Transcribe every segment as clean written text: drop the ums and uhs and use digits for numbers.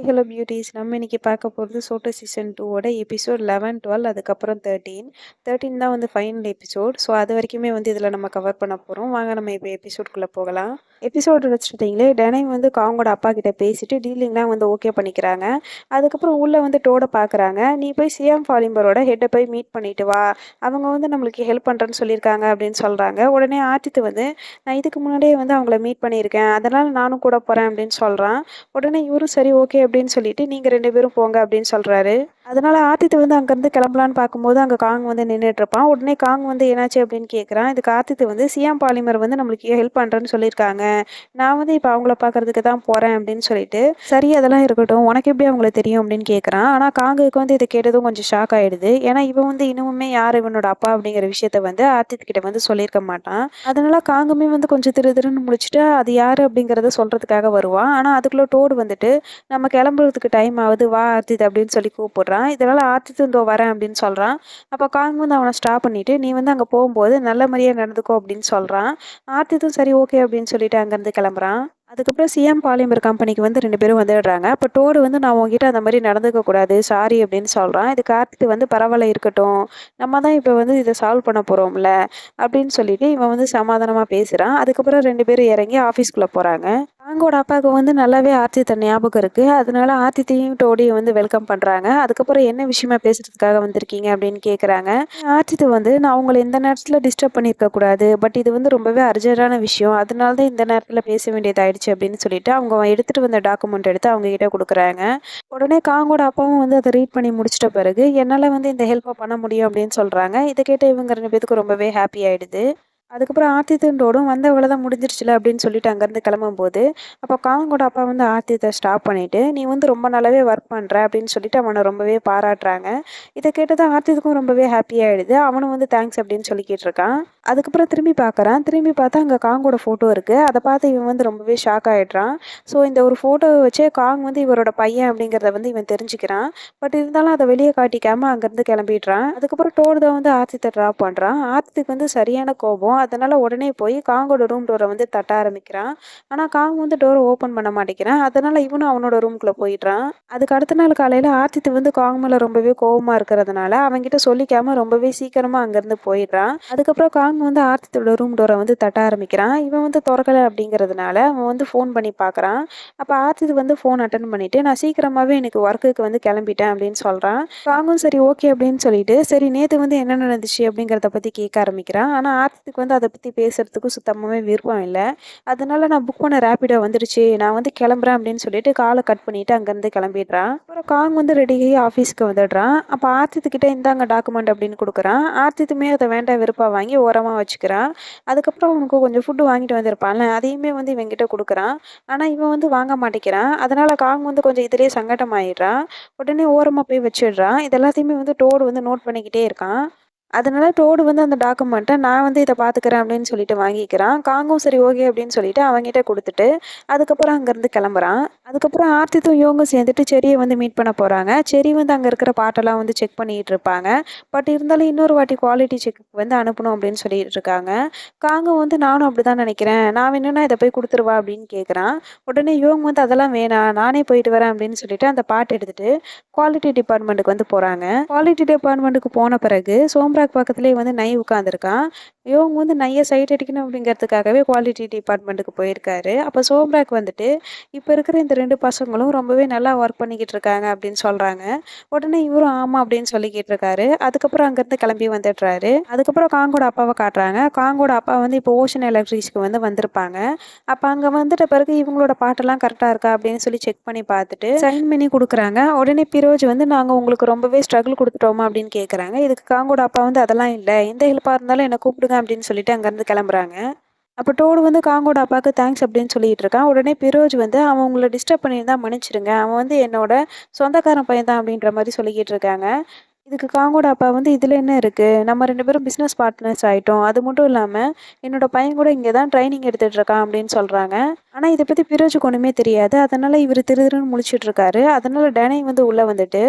Hello beauties, நம்ம இன்னைக்கு பார்க்க போகிறது சோட்டோ சீசன் 2 எபிசோட் 11, 12, அதுக்கப்புறம் 13 தான் வந்து ஃபைனல் எபிசோட். ஸோ அது வரைக்குமே வந்து இதில் நம்ம கவர் பண்ண போகிறோம். வாங்க நம்ம இப்போ எபிசோட்குள்ளே போகலாம். எபிசோடு வச்சுட்டிங்களே, டெனை வந்து காங்கோட அப்பா கிட்ட பேசிட்டு டீலிங்லாம் வந்து ஓகே பண்ணிக்கிறாங்க. அதுக்கப்புறம் உள்ளே வந்து டோட பார்க்குறாங்க. நீ போய் சிஎம் ஃபாலிம்பரோட ஹெட்டை போய் மீட் பண்ணிட்டு வா, அவங்க வந்து நம்மளுக்கு ஹெல்ப் பண்ணுறேன்னு சொல்லியிருக்காங்க அப்படின்னு சொல்கிறாங்க. உடனே ஆர்த்தித்து வந்து நான் இதுக்கு முன்னாடியே வந்து அவங்கள மீட் பண்ணியிருக்கேன், அதனால் நானும் கூட போகிறேன் அப்படின்னு சொல்கிறான். உடனே இவரும் சரி ஓகே அப்படின்னு சொல்லிட்டு நீங்க 2 பேரும் போங்க அப்படின்னு சொல்றாரு. அதனால ஆதித் வந்து அங்கேருந்து கிளம்பலான்னு பார்க்கும்போது அங்கே காங் வந்து நின்றுட்டு இருப்பான். உடனே காங் வந்து என்னாச்சு அப்படின்னு கேட்குறான். இதுக்கு ஆதித் வந்து சியாம் பாலிமர் வந்து நம்மளுக்கு ஹெல்ப் பண்ணுறேன்னு சொல்லியிருக்காங்க, நான் வந்து இப்போ அவங்கள பார்க்கறதுக்கு தான் போகிறேன் அப்படின்னு சொல்லிட்டு, சரி அதெல்லாம் இருக்கட்டும், உனக்கு எப்படி அவங்கள தெரியும் அப்படின்னு கேட்குறான். ஆனால் காங்குக்கு வந்து இதை கேட்டதும் கொஞ்சம் ஷாக் ஆகிடுது. ஏன்னா இவன் வந்து இன்னுமே யார் இவனோட அப்பா அப்படிங்கிற விஷயத்த வந்து ஆதித் கிட்ட வந்து சொல்லியிருக்க மாட்டான். அதனால காங்குமே வந்து கொஞ்சம் திருன்னு முடிச்சுட்டு அது யார் அப்படிங்கிறத சொல்கிறதுக்காக வருவான். ஆனால் அதுக்குள்ளே டோடு வந்துட்டு நம்ம கிளம்புறதுக்கு டைம் ஆகுது, வா ஆர்த்தித் அப்படின்னு சொல்லி கூப்பிடுறான். இதனால ஆர்த்தித் இதோ வரேன் அப்படின்னு சொல்கிறான். அப்போ காங் வந்து அவனை ஸ்டாப் பண்ணிட்டு நீ வந்து அங்கே போகும்போது நல்ல மாதிரியாக நடந்துக்கோ அப்படின்னு சொல்கிறான். ஆர்த்தித்தும் சரி ஓகே அப்படின்னு சொல்லிட்டு அங்கேருந்து கிளம்புறான். அதுக்கப்புறம் சிஎம் பாலிமர் கம்பெனிக்கு வந்து 2 பேரும் வந்துடுறாங்க. அப்போ டோடு வந்து நான் உங்ககிட்ட அந்த மாதிரி நடந்துக்க கூடாது, சாரி அப்படின்னு சொல்கிறான். இதுக்கு ஆர்த்தித் வந்து பரவாயில்ல இருக்கட்டும், நம்ம தான் இப்போ வந்து இதை சால்வ் பண்ண போகிறோம்ல அப்படின்னு சொல்லிட்டு இவன் வந்து சமாதானமாக பேசுகிறான். அதுக்கப்புறம் 2 பேரும் இறங்கி ஆஃபீஸ்க்குள்ளே போகிறாங்க. காங்கோட அப்பாவுக்கு வந்து நல்லாவே ஆர்த்தித்த ஞாபகம் இருக்கு. அதனால ஆர்த்தித்தையும் டோடியும் வந்து வெல்கம் பண்றாங்க. அதுக்கப்புறம் என்ன விஷயமா பேசுறதுக்காக வந்திருக்கீங்க அப்படின்னு கேட்குறாங்க. ஆர்த்தித் வந்து நான் உங்களை இந்த நேரத்தில் டிஸ்டர்ப் பண்ணியிருக்க கூடாது, பட் இது வந்து ரொம்பவே அர்ஜென்டான விஷயம், அதனால தான் இந்த நேரத்தில் பேச வேண்டியதாயிடுச்சு அப்படின்னு சொல்லிட்டு அவங்க எடுத்துட்டு வந்த டாக்குமெண்ட் எடுத்து அவங்க கிட்ட கொடுக்குறாங்க. உடனே காங்கோட அப்பாவும் வந்து அதை ரீட் பண்ணி முடிச்சிட்ட பிறகு என்னால் வந்து இந்த ஹெல்ப்பை பண்ண முடியும் அப்படின்னு சொல்றாங்க. இதை கேட்ட இவங்க 2 பேத்துக்கு ரொம்பவே ஹாப்பி ஆயிடுது. அதுக்கப்புறம் ஆர்த்தித்தோடும் வந்த வேலை தான் முடிஞ்சிருச்சுல அப்படின்னு சொல்லிட்டு அங்கேருந்து கிளம்பும்போது, அப்போ காங்கோட அப்பா வந்து ஆர்த்தித்தை ஸ்டாப் பண்ணிட்டு நீ வந்து ரொம்ப நல்லாவே ஒர்க் பண்ணுற அப்படின்னு சொல்லிட்டு அவனை ரொம்பவே பாராட்டுறாங்க. இதை கேட்டதான் ஆர்த்தித்துக்கும் ரொம்பவே ஹாப்பி ஆயிடுது. அவனும் வந்து தேங்க்ஸ் அப்படின்னு சொல்லிக்கிட்டு இருக்கான். அதுக்கப்புறம் திரும்பி பார்க்குறான். திரும்பி பார்த்தா அங்கே காங்கோட ஃபோட்டோ இருக்குது. அதை பார்த்து இவன் வந்து ரொம்பவே ஷாக் ஆகிடுறான். ஸோ இந்த ஒரு ஃபோட்டோவை வச்சே காங் வந்து இவரோட பையன் அப்படிங்கிறத வந்து இவன் தெரிஞ்சுக்கிறான். பட் இருந்தாலும் அதை வெளியே காட்டிக்காமல் அங்கேருந்து கிளம்பிடுறான். அதுக்கப்புறம் டோர் தான் வந்து ஆர்த்தித்தை ட்ராப் பண்ணுறான். ஆர்த்திக்கு வந்து சரியான கோபம். அதனால உடனே போய் காங்கோட ரூம் டோரை வந்து தட்ட ஆரம்பிக்கிறான். ஆனால் காங் வந்து டோரை ஓப்பன் பண்ண மாட்டேங்கிறான். அதனால இவனும் அவனோட ரூம்குள்ளே போயிடுறான். அதுக்கு அடுத்த நாள் காலையில் ஆர்த்தித்து வந்து காங் மேலே ரொம்பவே கோபமாக இருக்கிறதுனால அவன்கிட்ட சொல்லிக்காம ரொம்பவே சீக்கிரமாக அங்கேருந்து போயிடுறான். அதுக்கப்புறம் காங் வந்து ஆர்த்தித்தோட ரூம் டோரை வந்து தட்ட ஆரம்பிக்கிறான். இவன் வந்து திறக்கலை அப்படிங்கிறதுனால அவன் வந்து ஃபோன் பண்ணி பார்க்குறான். அப்போ ஆர்த்தித்து வந்து ஃபோன் அட்டன் பண்ணிட்டு நான் சீக்கிரமாகவே எனக்கு ஒர்க்குக்கு வந்து கிளம்பிட்டேன் அப்படின்னு சொல்கிறான். காங்கும் சரி ஓகே அப்படின்னு சொல்லிட்டு சரி நேற்று வந்து என்ன நடந்துச்சு அப்படிங்கிறத பற்றி கேட்க ஆரம்பிக்கிறான். ஆனால் ஆர்த்திக்கு வந்து அதை பற்றி பேசுறதுக்கு சுத்தமாகவே விருப்பம் இல்லை. அதனால நான் புக் பண்ண ரேப்பிடோ வந்துடுச்சு, நான் வந்து கிளம்புறேன் அப்படின்னு சொல்லிட்டு காலை கட் பண்ணிட்டு அங்கேருந்து கிளம்பிடுறான். அப்புறம் காங் வந்து ரெடியாகி ஆஃபீஸ்க்கு வந்துடுறான். அப்போ ஆர்த்தித்துக்கிட்ட இந்தாங்க டாக்குமெண்ட் அப்படின்னு கொடுக்குறான். ஆர்த்தித்துமே அதை வேண்டாம் வெறுப்பாக வாங்கி ஓரமாக வச்சுக்கிறான். அதுக்கப்புறம் அவனுக்கு கொஞ்சம் ஃபுட்டு வாங்கிட்டு வந்திருப்பான்ல, அதையுமே வந்து இவன்கிட்ட கொடுக்குறான். ஆனால் இவன் வந்து வாங்க மாட்டேங்கிறான். அதனால காங் வந்து கொஞ்சம் இதிலேயே சங்கடமாயிடுறான். உடனே ஓரமாக போய் வச்சிடுறான். இது எல்லாத்தையுமே வந்து டோடு வந்து நோட் பண்ணிக்கிட்டே இருக்கான். அதனால டோடு வந்து அந்த டாக்குமெண்ட்டை நான் வந்து இதை பார்த்துக்கிறேன் அப்படின்னு சொல்லிட்டு வாங்கிக்கிறான். காங்கும் சரி ஓகே அப்படின்னு சொல்லிட்டு அவன்கிட்ட கொடுத்துட்டு அதுக்கப்புறம் அங்கேருந்து கிளம்புறான். அதுக்கப்புறம் ஆர்த்தித்தும் இவங்க சேர்ந்துட்டு செரியை வந்து மீட் பண்ண போகிறாங்க. செரி வந்து அங்கே இருக்கிற பாட்டெல்லாம் வந்து செக் பண்ணிட்டு இருப்பாங்க. பட் இருந்தாலும் இன்னொரு வாட்டி குவாலிட்டி செக் வந்து அனுப்பணும் அப்படின்னு சொல்லிட்டு இருக்காங்க. காங்கும் வந்து நானும் அப்படி தான் நினைக்கிறேன், நான் வேணும்னா இதை போய் கொடுத்துருவா அப்படின்னு கேட்குறான். உடனே இவங்க வந்து அதெல்லாம் வேணாம், நானே போயிட்டு வரேன் அப்படின்னு சொல்லிட்டு அந்த பாட்டு எடுத்துட்டு குவாலிட்டி டிபார்ட்மெண்ட்டுக்கு வந்து போகிறாங்க. குவாலிட்டி டிபார்ட்மெண்ட்டுக்கு போன பிறகு சோம்ராக் பக்கத்துலேயே வந்து நை உட்காந்துருக்கான். இவங்க வந்து நையை சைட் அடிக்கணும் அப்படிங்கிறதுக்காகவே குவாலிட்டி டிபார்ட்மெண்ட்டுக்கு போயிருக்காரு. அப்போ சோம்ராக் வந்துட்டு இப்போ இருக்கிற இந்த 2 பசங்களும் ரொம்பவே நல்லா ஒர்க் பண்ணிக்கிட்டு இருக்காங்க அப்படின்னு சொல்கிறாங்க. உடனே இவரும் ஆமாம் அப்படின்னு சொல்லிக்கிட்டு இருக்காரு. அதுக்கப்புறம் அங்கேருந்து கிளம்பி வந்துடுறாரு. அதுக்கப்புறம் காங்கோட அப்பாவை காட்டுறாங்க. காங்கோட அப்பா வந்து இப்போ ஓஷன் எலக்ட்ரிக்ஸ்க்கு வந்து வந்திருப்பாங்க. அப்போ அங்கே வந்துட்ட பிறகு இவங்களோட பாட்டெல்லாம் கரெக்டாக இருக்கா அப்படின்னு சொல்லி செக் பண்ணி பார்த்துட்டு சைன் பண்ணி கொடுக்குறாங்க. உடனே பிரோஜ் வந்து நாங்கள் உங்களுக்கு ரொம்பவே ஸ்ட்ரகிள் கொடுத்துட்டோமா அப்படின்னு கேட்குறாங்க. இதுக்கு காங்கோட அப்பா வந்து அதெல்லாம் இல்லை, எந்த ஹெல்ப்பாக இருந்தாலும் என்னை கூப்பிடுங்க அப்படின்னு சொல்லிட்டு அங்கேருந்து கிளம்புறாங்க. அப்போ டோடு வந்து காங்கோட அப்பாவுக்கு தேங்க்ஸ் அப்படின்னு சொல்லிட்டு இருக்கான். உடனே பிரோஜ் வந்து அவன் உங்களை டிஸ்டர்ப் பண்ணியிருந்தா மன்னிச்சிடுங்க, அவன் வந்து என்னோட சொந்தக்காரன் பையன் தான் அப்படின்ற மாதிரி சொல்லிக்கிட்டு இருக்காங்க. இதுக்கு காங்கோட அப்பா வந்து இதில் என்ன இருக்குது, நம்ம 2 பேரும் பிஸ்னஸ் பார்ட்னர்ஸ் ஆகிட்டோம், அது மட்டும் இல்லாமல் என்னோட பையன் கூட இங்கே தான் ட்ரைனிங் எடுத்துகிட்டு இருக்கான் அப்படின்னு சொல்கிறாங்க. ஆனால் இதை பற்றி பிரோஜுக்கு ஒன்றுமே தெரியாது. அதனால் இவர் திருன்னு முழிச்சிட்டு இருக்காரு. அதனால் டேனை வந்து உள்ளே வந்துட்டு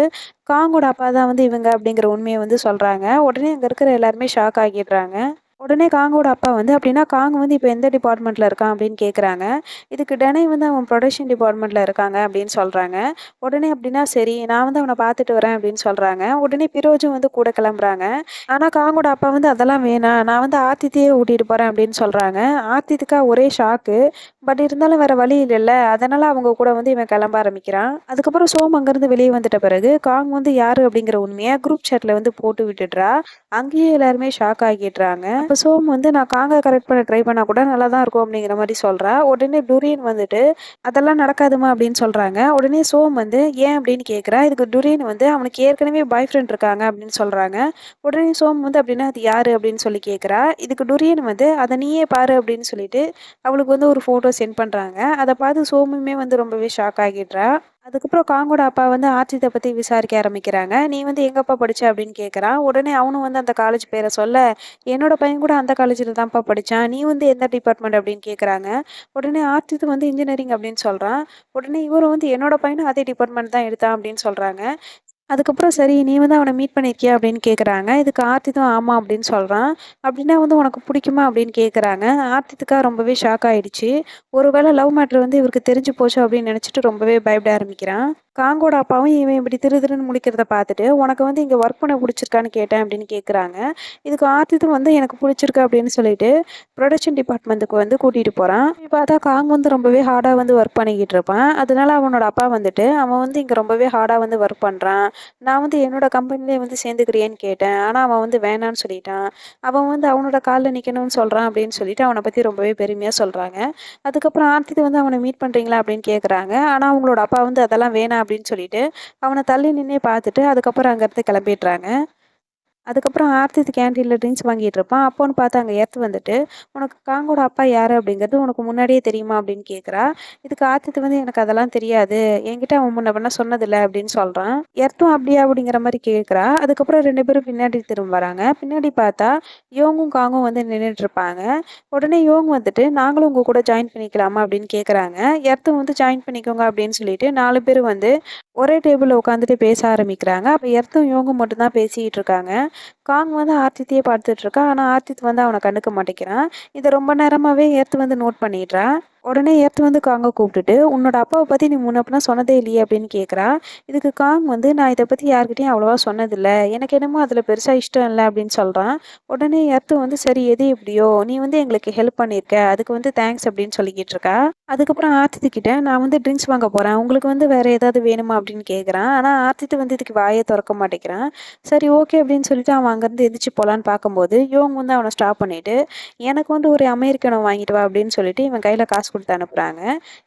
காங்கோட அப்பா தான் வந்து இவங்க அப்படிங்கிற உண்மையை வந்து சொல்கிறாங்க. உடனே அங்கே இருக்கிற எல்லாருமே ஷாக் ஆகிடுறாங்க. உடனே காங்கோட அப்பா வந்து, "அப்படின்னா காங் வந்து இப்ப எந்த டிபார்ட்மெண்ட்ல இருக்கான்?" அப்படின்னு கேட்குறாங்க. இதுக்கு டெனை வந்து அவன் புரொடக்ஷன் டிபார்ட்மெண்ட்ல இருக்காங்க அப்படின்னு சொல்றாங்க. உடனே அப்படின்னா சரி, நான் வந்து அவன பார்த்துட்டு வரேன் அப்படின்னு சொல்றாங்க. உடனே பிரோஜும் வந்து கூட கிளம்புறாங்க. ஆனா காங்கோட அப்பா வந்து அதெல்லாம் வேணாம். நான் வந்து ஆர்த்தித்தையே கூட்டிட்டு போறேன் அப்படின்னு சொல்றாங்க. ஆர்த்தித்துக்கா ஒரே ஷாக்கு. பட் இருந்தாலும் வேற வழி இல்லல்ல. அதனால அவங்க கூட வந்து இவன் கிளம்ப ஆரம்பிக்கிறான். அதுக்கப்புறம் சோம் அங்கருந்து வெளிய வந்துட்ட பிறகு, காங் வந்து யாரு அப்படிங்கிற உண்மைய குரூப் சாட்ல வந்து போட்டு விட்டுடுறா. அங்கேயே எல்லாருமே ஷாக் ஆகிடுறாங்க. அப்ப சோம் வந்து நான் காங்க கரெக்ட் பண்ண ட்ரை பண்ணா கூட நல்லா தான் இருக்கும் அப்படிங்கிற மாரி சொல்றா. உடனே டுரியன் வந்துட்டு, "அதெல்லாம் நடக்காதும்மா" அப்படின்னு சொல்றாங்க. உடனே சோம் வந்து ஏன் அப்படின்னு கேட்கிறா. இதுக்கு டுரியன் வந்து அவனுக்கு ஏற்கனவே பாய் ஃப்ரெண்ட் இருக்காங்க அப்படின்னு சொல்றாங்க. உடனே சோம் வந்து அப்படின்னா அது யாரு அப்படின்னு சொல்லி கேட்கிறா. இதுக்கு டுரியன் வந்து அத நீயே பாரு அப்படின்னு சொல்லிட்டு அவளுக்கு வந்து ஒரு ஃபோட்டோ சென்ட் பண்றாங்க. அத பார்த்து சோமுமே வந்து ரொம்பவே ஷாக் ஆகிடுறா. அதுக்கப்புறம் காங்கோட அப்பா வந்து ஆர்ஜித்த பத்தி விசாரிக்க ஆரம்பிக்கிறாங்க. "நீ வந்து எங்கப்பா படிச்ச?" அப்படின்னு கேட்குறான். உடனே அவனும் வந்து அந்த காலேஜ் பேர சொல்ல, "என்னோட பையன் கூட அந்த காலேஜ்ல தான்ப்பா படிச்சான். நீ வந்து எந்த டிபார்ட்மெண்ட்?" அப்படின்னு கேட்குறாங்க. உடனே ஆர்ஜித் வந்து இன்ஜினியரிங் அப்படின்னு சொல்றான். உடனே இவரும் வந்து என்னோட பையனும் அதே டிபார்ட்மெண்ட் தான் எடுத்தான் அப்படின்னு சொல்றாங்க. அதுக்கப்புறம் சரி நீ வந்து அவன மீட் பண்ணியிருக்கியா? அப்படின்னு கேட்குறாங்க. இதுக்கு ஆர்த்தித்தும் ஆமா அப்படின்னு சொல்றான். அப்படின்னா வந்து உனக்கு புடிக்குமா? அப்படின்னு கேட்குறாங்க. ஆர்த்தித்துக்கா ரொம்பவே ஷாக் ஆயிடுச்சு. ஒரு வேள லவ் மேட்டர் வந்து இவருக்கு தெரிஞ்சு போச்சோ அப்படின்னு நினைச்சுட்டு ரொம்பவே பயப்பட ஆரம்பிக்கிறான். காங்கோட அப்பாவும் இவன் இப்படி திரு திருன்னு முழிக்கிறத பார்த்துட்டு, "உனக்கு வந்து இங்க ஒர்க் பண்ண புடிச்சிருக்கான்னு கேட்டேன்" அப்படின்னு கேட்குறாங்க. இதுக்கு ஆர்த்தித்தும் வந்து எனக்கு புடிச்சிருக்கு அப்படின்னு சொல்லிட்டு, புரொடக்ஷன் டிபார்ட்மெண்ட்டுக்கு வந்து கூட்டிட்டு போறான். போய் பார்த்தா காங் வந்து ரொம்பவே ஹார்டா வந்து ஒர்க் பண்ணிக்கிட்டு இருப்பான். அதனால அவனோட அப்பா வந்துட்டு, "அவன் வந்து இங்க ரொம்பவே ஹார்டா வந்து ஒர்க் பண்றான். நான் வந்து என்னோட கம்பெனிலேயே வந்து சேர்ந்துக்கிறியான்னு கேட்டேன். ஆனா அவன் வந்து வேணான்னு சொல்லிட்டான். அவன் வந்து அவனோட கால்ல நிக்கணும்னு சொல்றான் அப்படின்னு சொல்லிட்டு அவன பத்தி ரொம்பவே பெருமையா சொல்றாங்க. அதுக்கப்புறம் ஆர்த்தித் வந்து அவன மீட் பண்றீங்களா அப்படின்னு கேட்குறாங்க. ஆனா அவங்களோட அப்பா வந்து அதெல்லாம் வேணாம் அப்படின்னு சொல்லிட்டு, அவன தள்ளி நின்னே பார்த்துட்டு அதுக்கப்புறம் அங்கருந்து கிளம்பிடுறாங்க. அதுக்கப்புறம் ஆர்த்தித் கேன்டீன்ல ட்ரிங்க்ஸ் வாங்கிட்டு இருப்பான். அப்போன்னு பார்த்து அங்க எர்த் வந்துட்டு, "உனக்கு காங்கோட அப்பா யாரு அப்படிங்கிறது உனக்கு முன்னாடியே தெரியுமா?" அப்படின்னு கேட்குறா. இதுக்கு ஆர்த்தித் வந்து, "எனக்கு அதெல்லாம் தெரியாது. என்கிட்ட அவன் முன்ன பின்ன சொன்னதில்ல" அப்படின்னு சொல்றான். எர்த்தும் அப்படியா அப்படிங்கிற மாரி கேட்குறா. அதுக்கப்புறம் 2 பேரும் பின்னாடி திரும்ப வராங்க. பின்னாடி பார்த்தா யோங்கும், காங்கும் வந்து நின்னுட்டு இருப்பாங்க. உடனே யோங் வந்துட்டு, "நாங்களும் உங்க கூட ஜாயின் பண்ணிக்கலாமா?" அப்படின்னு கேட்குறாங்க. எர்த்தும் வந்து ஜாயின் பண்ணிக்கோங்க அப்படின்னு சொல்லிட்டு 4 பேரும் வந்து ஒரே டேபிள்ல உட்காந்துட்டு பேச ஆரம்பிக்கிறாங்க. அப்ப எர்த்தும் யோங்கும் மட்டும் தான் பேசிக்கிட்டு இருக்காங்க. காங் வந்து ஆர்த்தித்தையே பார்த்துட்டு இருக்கான். ஆனா ஆர்த்தித் வந்து அவன கண்டுக்க மாட்டேங்கிறான். இத ரொம்ப நேரமாவே எர்த் வந்து நோட் பண்ணிடுறா. உடனே எர்த் வந்து காங்க கூப்பிட்டுட்டு, "உன்னோட அப்பாவ பத்தி நீ முன்ன பின்ன சொன்னதே இல்லையே?" அப்படின்னு கேட்குறா. இதுக்கு காங் வந்து, "நான் இத பத்தி யார்கிட்டயும் அவ்வளவா சொன்னதில்ல. எனக்கு என்னமோ அதுல பெருசா இஷ்டம் இல்ல" அப்படின்னு சொல்றான். உடனே எர்த் வந்து, "சரி எது எப்படியோ, நீ வந்து எங்களுக்கு ஹெல்ப் பண்ணியிருக்க. அதுக்கு வந்து தேங்க்ஸ்" அப்படின்னு சொல்லிக்கிட்டு இருக்கா. அதுக்கப்புறம் ஆர்த்தித் கிட்ட, "நான் வந்து ட்ரிங்க்ஸ் வாங்க போறேன். உங்களுக்கு வந்து வேற ஏதாவது வேணுமா?" அப்படின்னு கேட்குறான். ஆனா ஆர்த்தித் வந்து இதுக்கு வாயே தொறக்க மாட்டேங்கிறான். சரி ஓகே அப்படின்னு சொல்லிட்டு அவன் அங்கேருந்து எந்திரிச்சு போலான்னு பார்க்கும்போது, யோங் வந்து அவன ஸ்டாப் பண்ணிட்டு, "எனக்கு வந்து ஒரு அமெரிக்கனோ வாங்கிட்டு வா" அப்படின்னு சொல்லிட்டு இவன் கையில காசு குடுத்து அனுப்புறாங்க.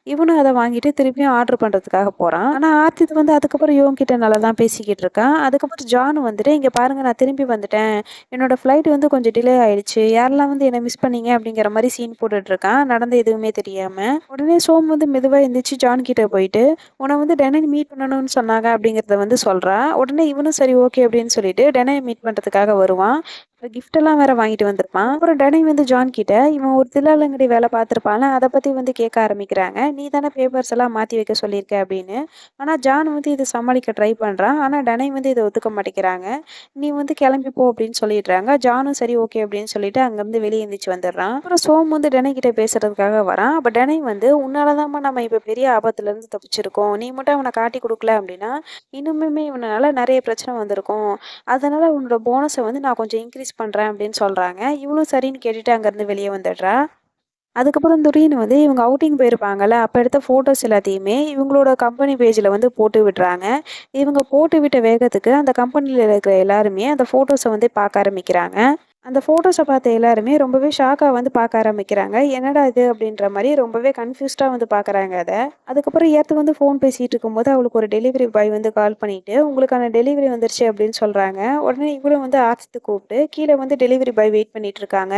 இவனும் அத வாங்கிட்டு திருப்பியும் ஆர்டர் பண்றதுக்காக போறான். ஆனா ஆர்த்தித் வந்து அதுக்கப்புறம் யோங் கிட்ட நல்லா தான் பேசிக்கிட்டு இருக்கான். அதுக்கப்புறம் ஜான் வந்துட்டு, "இங்க பாருங்க நான் திரும்பி வந்துட்டேன். என்னோட ஃப்ளைட் வந்து கொஞ்சம் டிலே ஆயிடுச்சு. யாரெல்லாம் வந்து என்ன மிஸ் பண்ணீங்க?" அப்படிங்கிற மாரி சீன் போட்டுட்டு இருக்கான். நடந்த எதுவுமே தெரியாம. உடனே சோம் வந்து மெதுவா எந்திரிச்சு ஜான் கிட்ட போயிட்டு, "உன்ன வந்து டெனன் மீட் பண்ணணும்னு சொன்னாங்க" அப்படிங்கிறத வந்து சொல்றா. உடனே இவனும் சரி ஓகே அப்படின்னு சொல்லிட்டு டெனைய மீட் பண்றதுக்காக வருவான். கிஃப்ட் எல்லாம் வேற வாங்கிட்டு வந்திருப்பான். அப்புறம் டெனை வந்து ஜான் கிட்ட இவன் ஒரு தில்லாலங்கடி வேலை பார்த்திருப்பான்ல, அத பத்தி வந்து கேட்க ஆரம்பிக்கிறாங்க. "நீ தானே பேப்பர்ஸ் எல்லாம் மாத்தி வைக்க சொல்லியிருக்க" அப்படின்னு. ஆனா ஜான் வந்து இத சமாளிக்க ட்ரை பண்றான். ஆனா டெனை வந்து இத ஒத்துக்க மாட்டேங்கிறாங்க. "நீ வந்து கிளம்பி போ" அப்படின்னு சொல்லிடுறாங்க. ஜானும் சரி ஓகே அப்படின்னு சொல்லிட்டு அங்கருந்து வெளிய எந்திரிச்சு வந்துடுறான். அப்புறம் சோம் வந்து டெனை கிட்ட பேசுறதுக்காக வரான். அப்ப டெனை வந்து, "உன்னால தாம்மா நம்ம இப்ப பெரிய ஆபத்துல இருந்து தப்பிச்சிருக்கோம். நீ மட்டும் அவன காட்டிக் குடுக்கல அப்படின்னா, இன்னுமுமே இவனால நெறைய பிரச்சனை வந்திருக்கும். அதனால உன்னோட போனஸ வந்து நான் கொஞ்சம் இன்கிரீஸ் பண்றேன்" அப்படின்னு சொல்றாங்க. இவளும் சரின்னு கேட்டுட்டு அங்கருந்து வெளிய வந்துடுறா. அதுக்கப்புறம் துரியன் வந்து இவங்க அவுட்டிங் போயிருப்பாங்கல்ல, அப்ப எடுத்த ஃபோட்டோஸ் எல்லாத்தையுமே இவங்களோட கம்பெனி பேஜ்ல வந்து போட்டு விடுறாங்க. இவங்க போட்டு விட்ட வேகத்துக்கு அந்த கம்பெனில இருக்கிற எல்லாருமே அந்த ஃபோட்டோஸ வந்து பார்க்க ஆரம்பிக்கிறாங்க. அந்த ஃபோட்டோஸ பார்த்த எல்லாருமே ரொம்பவே ஷாக்கா வந்து பார்க்க ஆரம்பிக்கிறாங்க. "என்னடா இது?" அப்படின்ற மாரி ரொம்பவே கன்ஃப்யூஸ்டா வந்து பார்க்குறாங்க அத. அதுக்கப்புறம் ஏர்த் வந்து ஃபோன் பேசிட்டு இருக்கும்போது அவளுக்கு ஒரு டெலிவரி பாய் வந்து கால் பண்ணிட்டு, "உங்களுக்கான டெலிவரி வந்துருச்சு" அப்படின்னு சொல்றாங்க. உடனே இவளும் வந்து ஆர்த்தித்த கூப்பிட்டு, "கீழ வந்து டெலிவரி பாய் வெயிட் பண்ணிட்டு இருக்காங்க.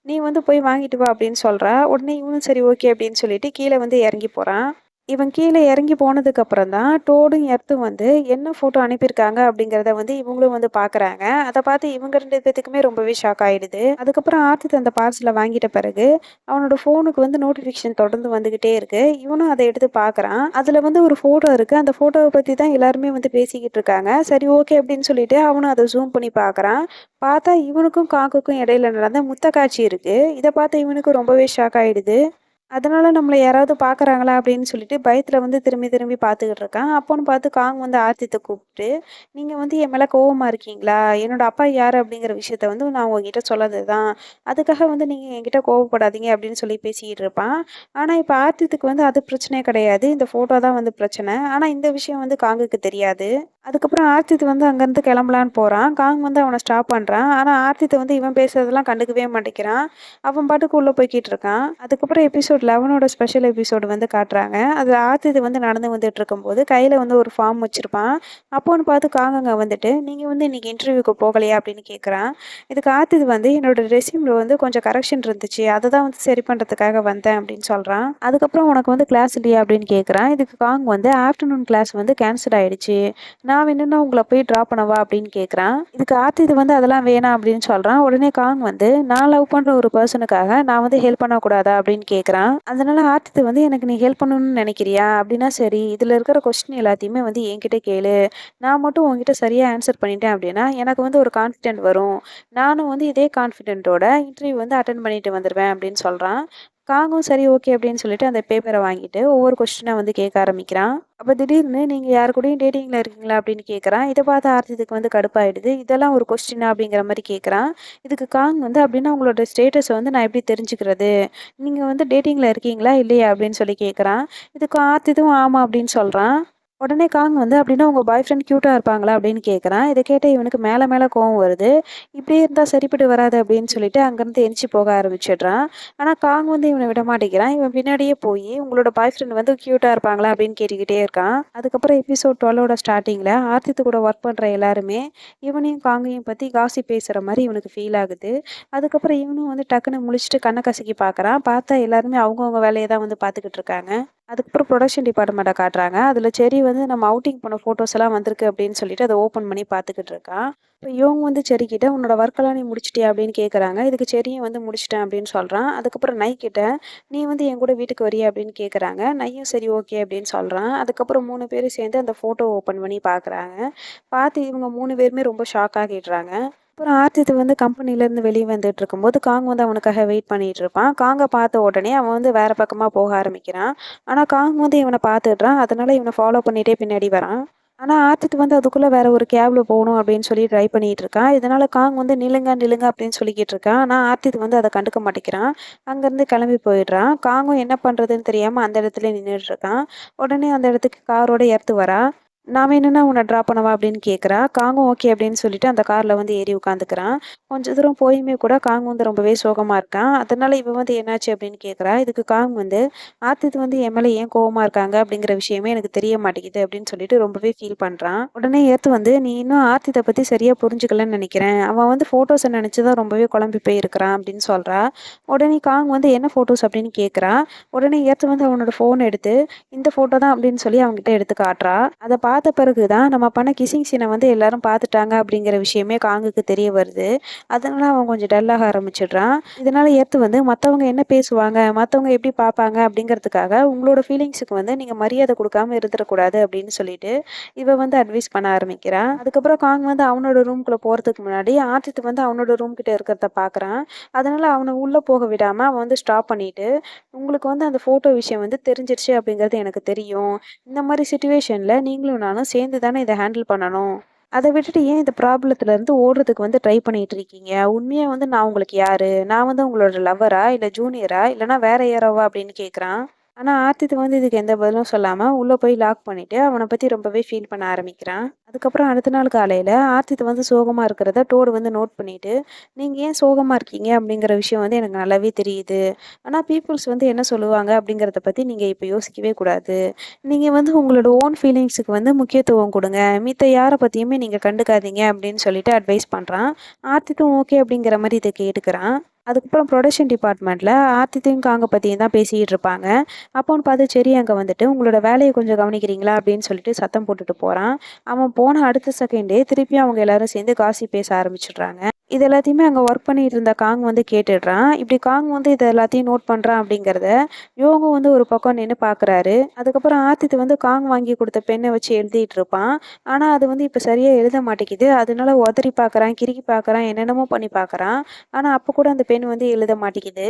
நீ வந்து போய் வாங்கிட்டு வா" அப்படின்னு சொல்றா. உடனே இவனும் சரி ஓகே அப்படின்னு சொல்லிட்டு கீழ வந்து இறங்கி போறான். இவன் கீழே இறங்கி போனதுக்கப்புறம் தான் டோடும் எர்த்தும் வந்து என்ன ஃபோட்டோ அனுப்பியிருக்காங்க அப்படிங்கிறத வந்து இவங்களும் வந்து பார்க்குறாங்க. அதை பார்த்து இவங்க 2 பேத்துக்குமே ரொம்பவே ஷாக் ஆயிடுது. அதுக்கப்புறம் ஆர்த்தித் அந்த பார்சலை வாங்கிட்ட பிறகு அவனோட ஃபோனுக்கு வந்து நோட்டிஃபிகேஷன் தொடர்ந்து வந்துகிட்டே இருக்கு. இவனும் அதை எடுத்து பார்க்குறான். அதில் வந்து ஒரு ஃபோட்டோ இருக்கு. அந்த ஃபோட்டோவை பற்றி தான் எல்லாருமே வந்து பேசிக்கிட்டு இருக்காங்க. சரி ஓகே அப்படின்னு சொல்லிட்டு அவனும் அதை ஜூம் பண்ணி பார்க்குறான். பார்த்தா இவனுக்கும் காக்குக்கும் இடையில நடந்த முத்த காட்சி இருக்கு. இதை பார்த்து இவனுக்கு ரொம்பவே ஷாக் ஆயிடுது. அதனால நம்மள யாராவது பார்க்குறாங்களா அப்படின்னு சொல்லிட்டு பயத்துல வந்து திரும்பி திரும்பி பார்த்துக்கிட்டு இருக்கான். அப்போன்னு பார்த்து காங் வந்து ஆர்த்தித்த கூப்பிட்டு, "நீங்க வந்து என் மேல கோவமா இருக்கீங்களா? என்னோட அப்பா யாரு அப்படிங்கிற விஷயத்த வந்து நான் உங்ககிட்ட சொன்னது தான். அதுக்காக வந்து நீங்க என்கிட்ட கோவப்படாதீங்க" அப்படின்னு சொல்லி பேசிக்கிட்டு இருப்பான். ஆனா இப்ப ஆர்த்தித்துக்கு வந்து அது பிரச்சனையே கிடையாது. இந்த ஃபோட்டோ தான் வந்து பிரச்சனை. ஆனா இந்த விஷயம் வந்து காங்குக்கு தெரியாது. அதுக்கப்புறம் ஆர்த்தித் வந்து அங்கேருந்து கிளம்பலான்னு போறான். காங் வந்து அவன ஸ்டாப் பண்றான். ஆனா ஆர்த்தித்த வந்து இவன் பேசுறதெல்லாம் கண்டுக்கவே மாட்டேங்கிறான். அவன் பாட்டுக்கு உள்ள போய்க்கிட்டு இருக்கான். அதுக்கப்புறம் எபிசோட் 11ஓட ஸ்பெஷல் எபிசோடு வந்து காட்டுறாங்க. அதுல ஆர்த்தித் வந்து நடந்து வந்துட்டு இருக்கும்போது கையில வந்து ஒரு ஃபார்ம் வச்சிருப்பான். அப்போன்னு பார்த்து காங்கங்க வந்துட்டு, "நீங்க வந்து இன்னைக்கு இன்டர்வியூக்கு போகலையா?" அப்படின்னு கேட்குறான். இதுக்கு ஆர்த்தித் வந்து, "என்னோட ரெஸ்யூம்ல வந்து கொஞ்சம் கரெக்ஷன் இருந்துச்சு. அதை தான் வந்து சரி பண்றதுக்காக வந்தேன்" அப்படின்னு சொல்றான். அதுக்கப்புறம், "உனக்கு வந்து கிளாஸ் இல்லையா?" அப்படின்னு கேட்குறான். இதுக்கு காங் வந்து, "ஆஃப்டர்நூன் கிளாஸ் வந்து கேன்சல் ஆயிடுச்சு. நான் வேணும்னா உங்கள போய் ட்ராப் பண்ணவா?" அப்படின்னு கேட்குறான். இதுக்கு ஆர்த்தித் வந்து அதெல்லாம் வேணாம் அப்படின்னு சொல்றான். உடனே காங் வந்து, "நான் லவ் பண்ற ஒரு பர்சனுக்காக நான் வந்து ஹெல்ப் பண்ணக்கூடாதா?" அப்படின்னு கேட்குறான். அதனால ஆர்த்தித் வந்து, "எனக்கு நீ ஹெல்ப் பண்ணணும்னு நினைக்கிறியா? அப்படின்னா சரி, இதுல இருக்கிற கொஸ்டின் எல்லாத்தையுமே வந்து என்கிட்ட கேளு. நான் மட்டும் உன்கிட்ட சரியா ஆன்சர் பண்ணிட்டேன் அப்படின்னா எனக்கு வந்து ஒரு கான்ஃபிடென்ட் வரும். நானும் வந்து இதே கான்ஃபிடென்ட்டோட இன்டர்வியூ வந்து அட்டெண்ட் பண்ணிட்டு வந்துருவேன்" அப்படின்னு சொல்றான். காங்கும் சரி ஓகே அப்படின்னு சொல்லிட்டு அந்த பேப்பரை வாங்கிட்டு ஒவ்வொரு கொஸ்டினா வந்து கேட்க ஆரம்பிக்கிறான். அப்ப திடீர்னு, "நீங்க யாரு கூடயும் டேட்டிங்ல இருக்கீங்களா?" அப்படின்னு கேட்குறான். இத பார்த்து ஆர்த்திக்கு வந்து கடுப்பாயிடுது. இதெல்லாம் ஒரு கொஸ்டினா அப்படிங்கிற மாரி கேட்குறான். இதுக்கு காங் வந்து, "அப்படின்னா உங்களோட ஸ்டேட்டஸ வந்து நான் எப்படி தெரிஞ்சுக்கிறது? நீங்க வந்து டேட்டிங்ல இருக்கீங்களா? இல்லையா?" அப்படின்னு சொல்லி கேட்குறான். இதுக்கு ஆர்த்திதும் ஆமா அப்படின்னு சொல்றான். உடனே காங் வந்து, "அப்படின்னா உங்க பாய் ஃப்ரெண்ட் கியூட்டா இருப்பாங்களா?" அப்படின்னு கேட்குறான். இத கேட்ட இவனுக்கு மேல மேல கோவம் வருது. இப்படியே இருந்தா சரிப்பட்டு வராது அப்படின்னு சொல்லிட்டு அங்கருந்து எந்திச்சு போக ஆரம்பிச்சிடுறான். ஆனா காங் வந்து இவன விடமாட்டேங்கிறான். இவன் பின்னாடியே போயி, "உங்களோட பாய் ஃப்ரெண்ட் வந்து கியூட்டா இருப்பாங்களா?" அப்படின்னு கேட்டுக்கிட்டே இருக்கான். அதுக்கப்புறம் எபிசோட் 12ஓட ஸ்டார்ட்டிங்ல ஆர்த்தித் கூட ஒர்க் பண்ற எல்லாருமே இவனையும் காங்கையும் பத்தி காசிப் பேசுற மாரி இவனுக்கு ஃபீல் ஆகுது. அதுக்கப்புறம் இவனும் வந்து டக்குன்னு முழிச்சுட்டு கண்ண கசக்கி பார்க்குறான். பார்த்தா எல்லாருமே அவங்கவங்க வேலைய தான் வந்து பார்த்துக்கிட்டு இருக்காங்க. அதுக்கப்புறம் புரொடக்ஷன் டிபார்ட்மெண்ட்ட காட்டுறாங்க. அதில செர்ரி வந்து நம்ம அவுட்டிங் போன ஃபோட்டோஸ் எல்லாம் வந்திருக்கு அப்படின்னு சொல்லிட்டு அத ஓப்பன் பண்ணி பார்த்துக்கிட்டு இருக்கான். இப்ப இவங்க வந்து செர்ரி கிட்ட, "உன்னோட ஒர்க்கெல்லாம் நீ முடிச்சிட்டியா?" அப்படின்னு கேட்குறாங்க. இதுக்கு செர்ரியும் வந்து முடிச்சுட்டேன் அப்படின்னு சொல்றான். அதுக்கப்புறம் நை கிட்ட, "நீ வந்து என் கூட வீட்டுக்கு வரியா?" அப்படின்னு கேட்குறாங்க. நையும் சரி ஓகே அப்படின்னு சொல்றான். அதுக்கப்புறம் 3 பேரும் சேர்ந்து அந்த ஃபோட்டோ ஓப்பன் பண்ணி பார்க்குறாங்க. பார்த்து இவங்க 3 பேருமே ரொம்ப ஷாக் ஆகிடுறாங்க. அப்புறம் ஆர்த்தித் வந்து கம்பெனிலேருந்து வெளிய வந்துட்டு இருக்கும்போது, காங் வந்து அவனுக்காக வெயிட் பண்ணிட்டு இருப்பான். காங்க பார்த்த உடனே அவன் வந்து வேற பக்கமா போக ஆரம்பிக்கிறான். ஆனா காங் வந்து இவன பார்த்துடுறான். அதனால இவன ஃபாலோ பண்ணிட்டே பின்னாடி வரான். ஆனா ஆர்த்தித் வந்து அதுக்குள்ள வேற ஒரு கேப்ல போகணும் அப்படின்னு சொல்லி ட்ரை பண்ணிட்டு இருக்கான். இதனால காங் வந்து, "நில்லுங்க, நில்லுங்க" அப்படின்னு சொல்லிக்கிட்டு இருக்கான். ஆனா ஆர்த்தித் வந்து அத கண்டுக்க மாட்டேங்கிறான். அங்கருந்து கிளம்பி போயிடுறான். காங்கும் என்ன பண்றதுன்னு தெரியாம அந்த இடத்துலயே நின்னுட்டு இருக்கான். உடனே அந்த இடத்துக்கு காரோட எர்த்து வரா. "நான் வேணும்னா உன்ன ட்ராப் பண்ணவா?" அப்படின்னு கேட்குறா. காங்கும் ஓகே அப்படின்னு சொல்லிட்டு அந்த கார்ல வந்து ஏறி உட்காந்துக்கிறான். கொஞ்ச தூரம் போயுமே கூட காங் வந்து ரொம்பவே சோகமா இருக்கான். அதனால இவ வந்து, "என்னாச்சு?" அப்படின்னு கேட்குறா. இதுக்கு காங் வந்து, "ஆர்த்தித் வந்து என் மேல ஏன் கோவமா இருக்காங்க அப்படிங்கிற விஷயமே எனக்கு தெரிய மாட்டேங்குது" அப்படின்னு சொல்லிட்டு ரொம்பவே ஃபீல் பண்றான். உடனே எர்த் வந்து, "நீ இன்னும் ஆர்த்தித்த பத்தி சரியா புரிஞ்சுக்கலன்னு நெனைக்கிறேன். அவன் வந்து ஃபோட்டோஸ நெனச்சு தான் ரொம்பவே குழம்பி போயிருக்கிறான்" அப்படின்னு சொல்றா. உடனே காங் வந்து, "என்ன ஃபோட்டோஸ்?" அப்படின்னு கேட்குறா. உடனே எர்த் வந்து அவனோட ஃபோன் எடுத்து, "இந்த ஃபோட்டோ தான்" அப்படின்னு சொல்லி அவன்கிட்ட எடுத்து காட்டுறா. அத பார்த்த பிறகு தான் நம்ம பண்ண கிஸ்ஸிங் சீன வந்து எல்லாரும் பார்த்துட்டாங்க அப்படிங்கிற விஷயமே காங்குக்கு தெரிய வருது. அதனால அவன் கொஞ்சம் டல்லாக ஆரம்பிச்சிடுறான். இதனால எர்த் வந்து, "மத்தவங்க என்ன பேசுவாங்க? மத்தவங்க எப்படி பார்ப்பாங்க? அப்படிங்கிறதுக்காக உங்களோட ஃபீலிங்ஸுக்கு வந்து நீங்க மரியாதை குடுக்காம இருந்துறக்கூடாது" அப்படின்னு சொல்லிட்டு இவ வந்து அட்வைஸ் பண்ண ஆரம்பிக்கிறா. அதுக்கப்புறம் காங் வந்து அவனோட ரூம்குள்ள போறதுக்கு முன்னாடி ஆர்த்தித் வந்து அவனோட ரூம் கிட்ட இருக்கிறத பார்க்குறான். அதனால அவன உள்ள போக விடாம அவன் வந்து ஸ்டாப் பண்ணிட்டு, "உங்களுக்கு வந்து அந்த ஃபோட்டோ விஷயம் வந்து தெரிஞ்சிருச்சு அப்படிங்கிறது எனக்கு தெரியும். இந்த மாரி சிச்சுவேஷன்ல நீங்களும் நானும் சேர்ந்து தானே இத ஹேண்டில் பண்ணணும். அத விட்டுட்டு ஏன் இந்த ப்ராப்ளத்துல இருந்து ஓடுறதுக்கு வந்து ட்ரை பண்ணிட்டு இருக்கீங்க? உண்மையா வந்து நான் உங்களுக்கு யாரு? நான் வந்து உங்களோட லவ்வரா? இல்ல ஜூனியரா? இல்லன்னா வேற யாரோவா?" அப்படின்னு கேட்குறான். ஆனா ஆர்த்தித் வந்து இதுக்கு எந்த பதிலும் சொல்லாம உள்ள போய் லாக் பண்ணிட்டு அவன பத்தி ரொம்பவே ஃபீல் பண்ண ஆரம்பிக்கிறான். அதுக்கப்புறம் அடுத்த நாள் காலையில ஆர்த்தித் வந்து சோகமா இருக்கிறத டோடு வந்து நோட் பண்ணிட்டு, "நீங்க ஏன் சோகமா இருக்கீங்க அப்படிங்கிற விஷயம் வந்து எனக்கு நல்லாவே தெரியுது. ஆனா பீப்பிள்ஸ் வந்து என்ன சொல்லுவாங்க அப்படிங்கிறத பத்தி நீங்க இப்ப யோசிக்கவே கூடாது. நீங்க வந்து உங்களோட ஓன் ஃபீலிங்ஸுக்கு வந்து முக்கியத்துவம் குடுங்க. மித்த யார பத்தியுமே நீங்க கண்டுக்காதீங்க" அப்படின்னு சொல்லிட்டு அட்வைஸ் பண்றான். ஆர்த்தித்தும் ஓகே அப்படிங்கிற மாரி இத கேட்டுக்கிறான். அதுக்கப்புறம் ப்ரொடக்ஷன் டிபார்ட்மெண்ட்டில் ஆர்த்தித்தையும் காங்க பற்றியும் தான் பேசிக்கிட்டு இருப்பாங்க. அப்போன்னு பார்த்து செர்ரி அங்கே வந்துட்டு, உங்களோட வேலையை கொஞ்சம் கவனிக்கிறீங்களா அப்படின்னு சொல்லிட்டு சத்தம் போட்டுட்டு போகிறான். அவன் போன அடுத்த செகண்டே திருப்பியும் அவங்க எல்லாரும் சேர்ந்து காசி பேச ஆரம்பிச்சிடுறாங்க. இது எல்லாத்தையுமே அங்கே ஒர்க் பண்ணிட்டு இருந்த காங் வந்து கேட்டுடுறான். இப்படி காங் வந்து இது எல்லாத்தையும் நோட் பண்ணுறான் அப்படிங்கிறத யோகம் வந்து ஒரு பக்கம் நின்று பார்க்குறாரு. அதுக்கப்புறம் ஆர்த்தித்து வந்து காங் வாங்கி கொடுத்த பெண்ணை வச்சு எழுதிட்டு இருப்பான். ஆனால் அது வந்து இப்போ சரியாக எழுத மாட்டேங்குது. அதனால உதறி பார்க்குறான், கிறுக்கி பார்க்குறான், என்னென்னமோ பண்ணி பார்க்குறான். ஆனால் அப்போ கூட அந்த பெண் வந்து எழுத மாட்டேங்குது.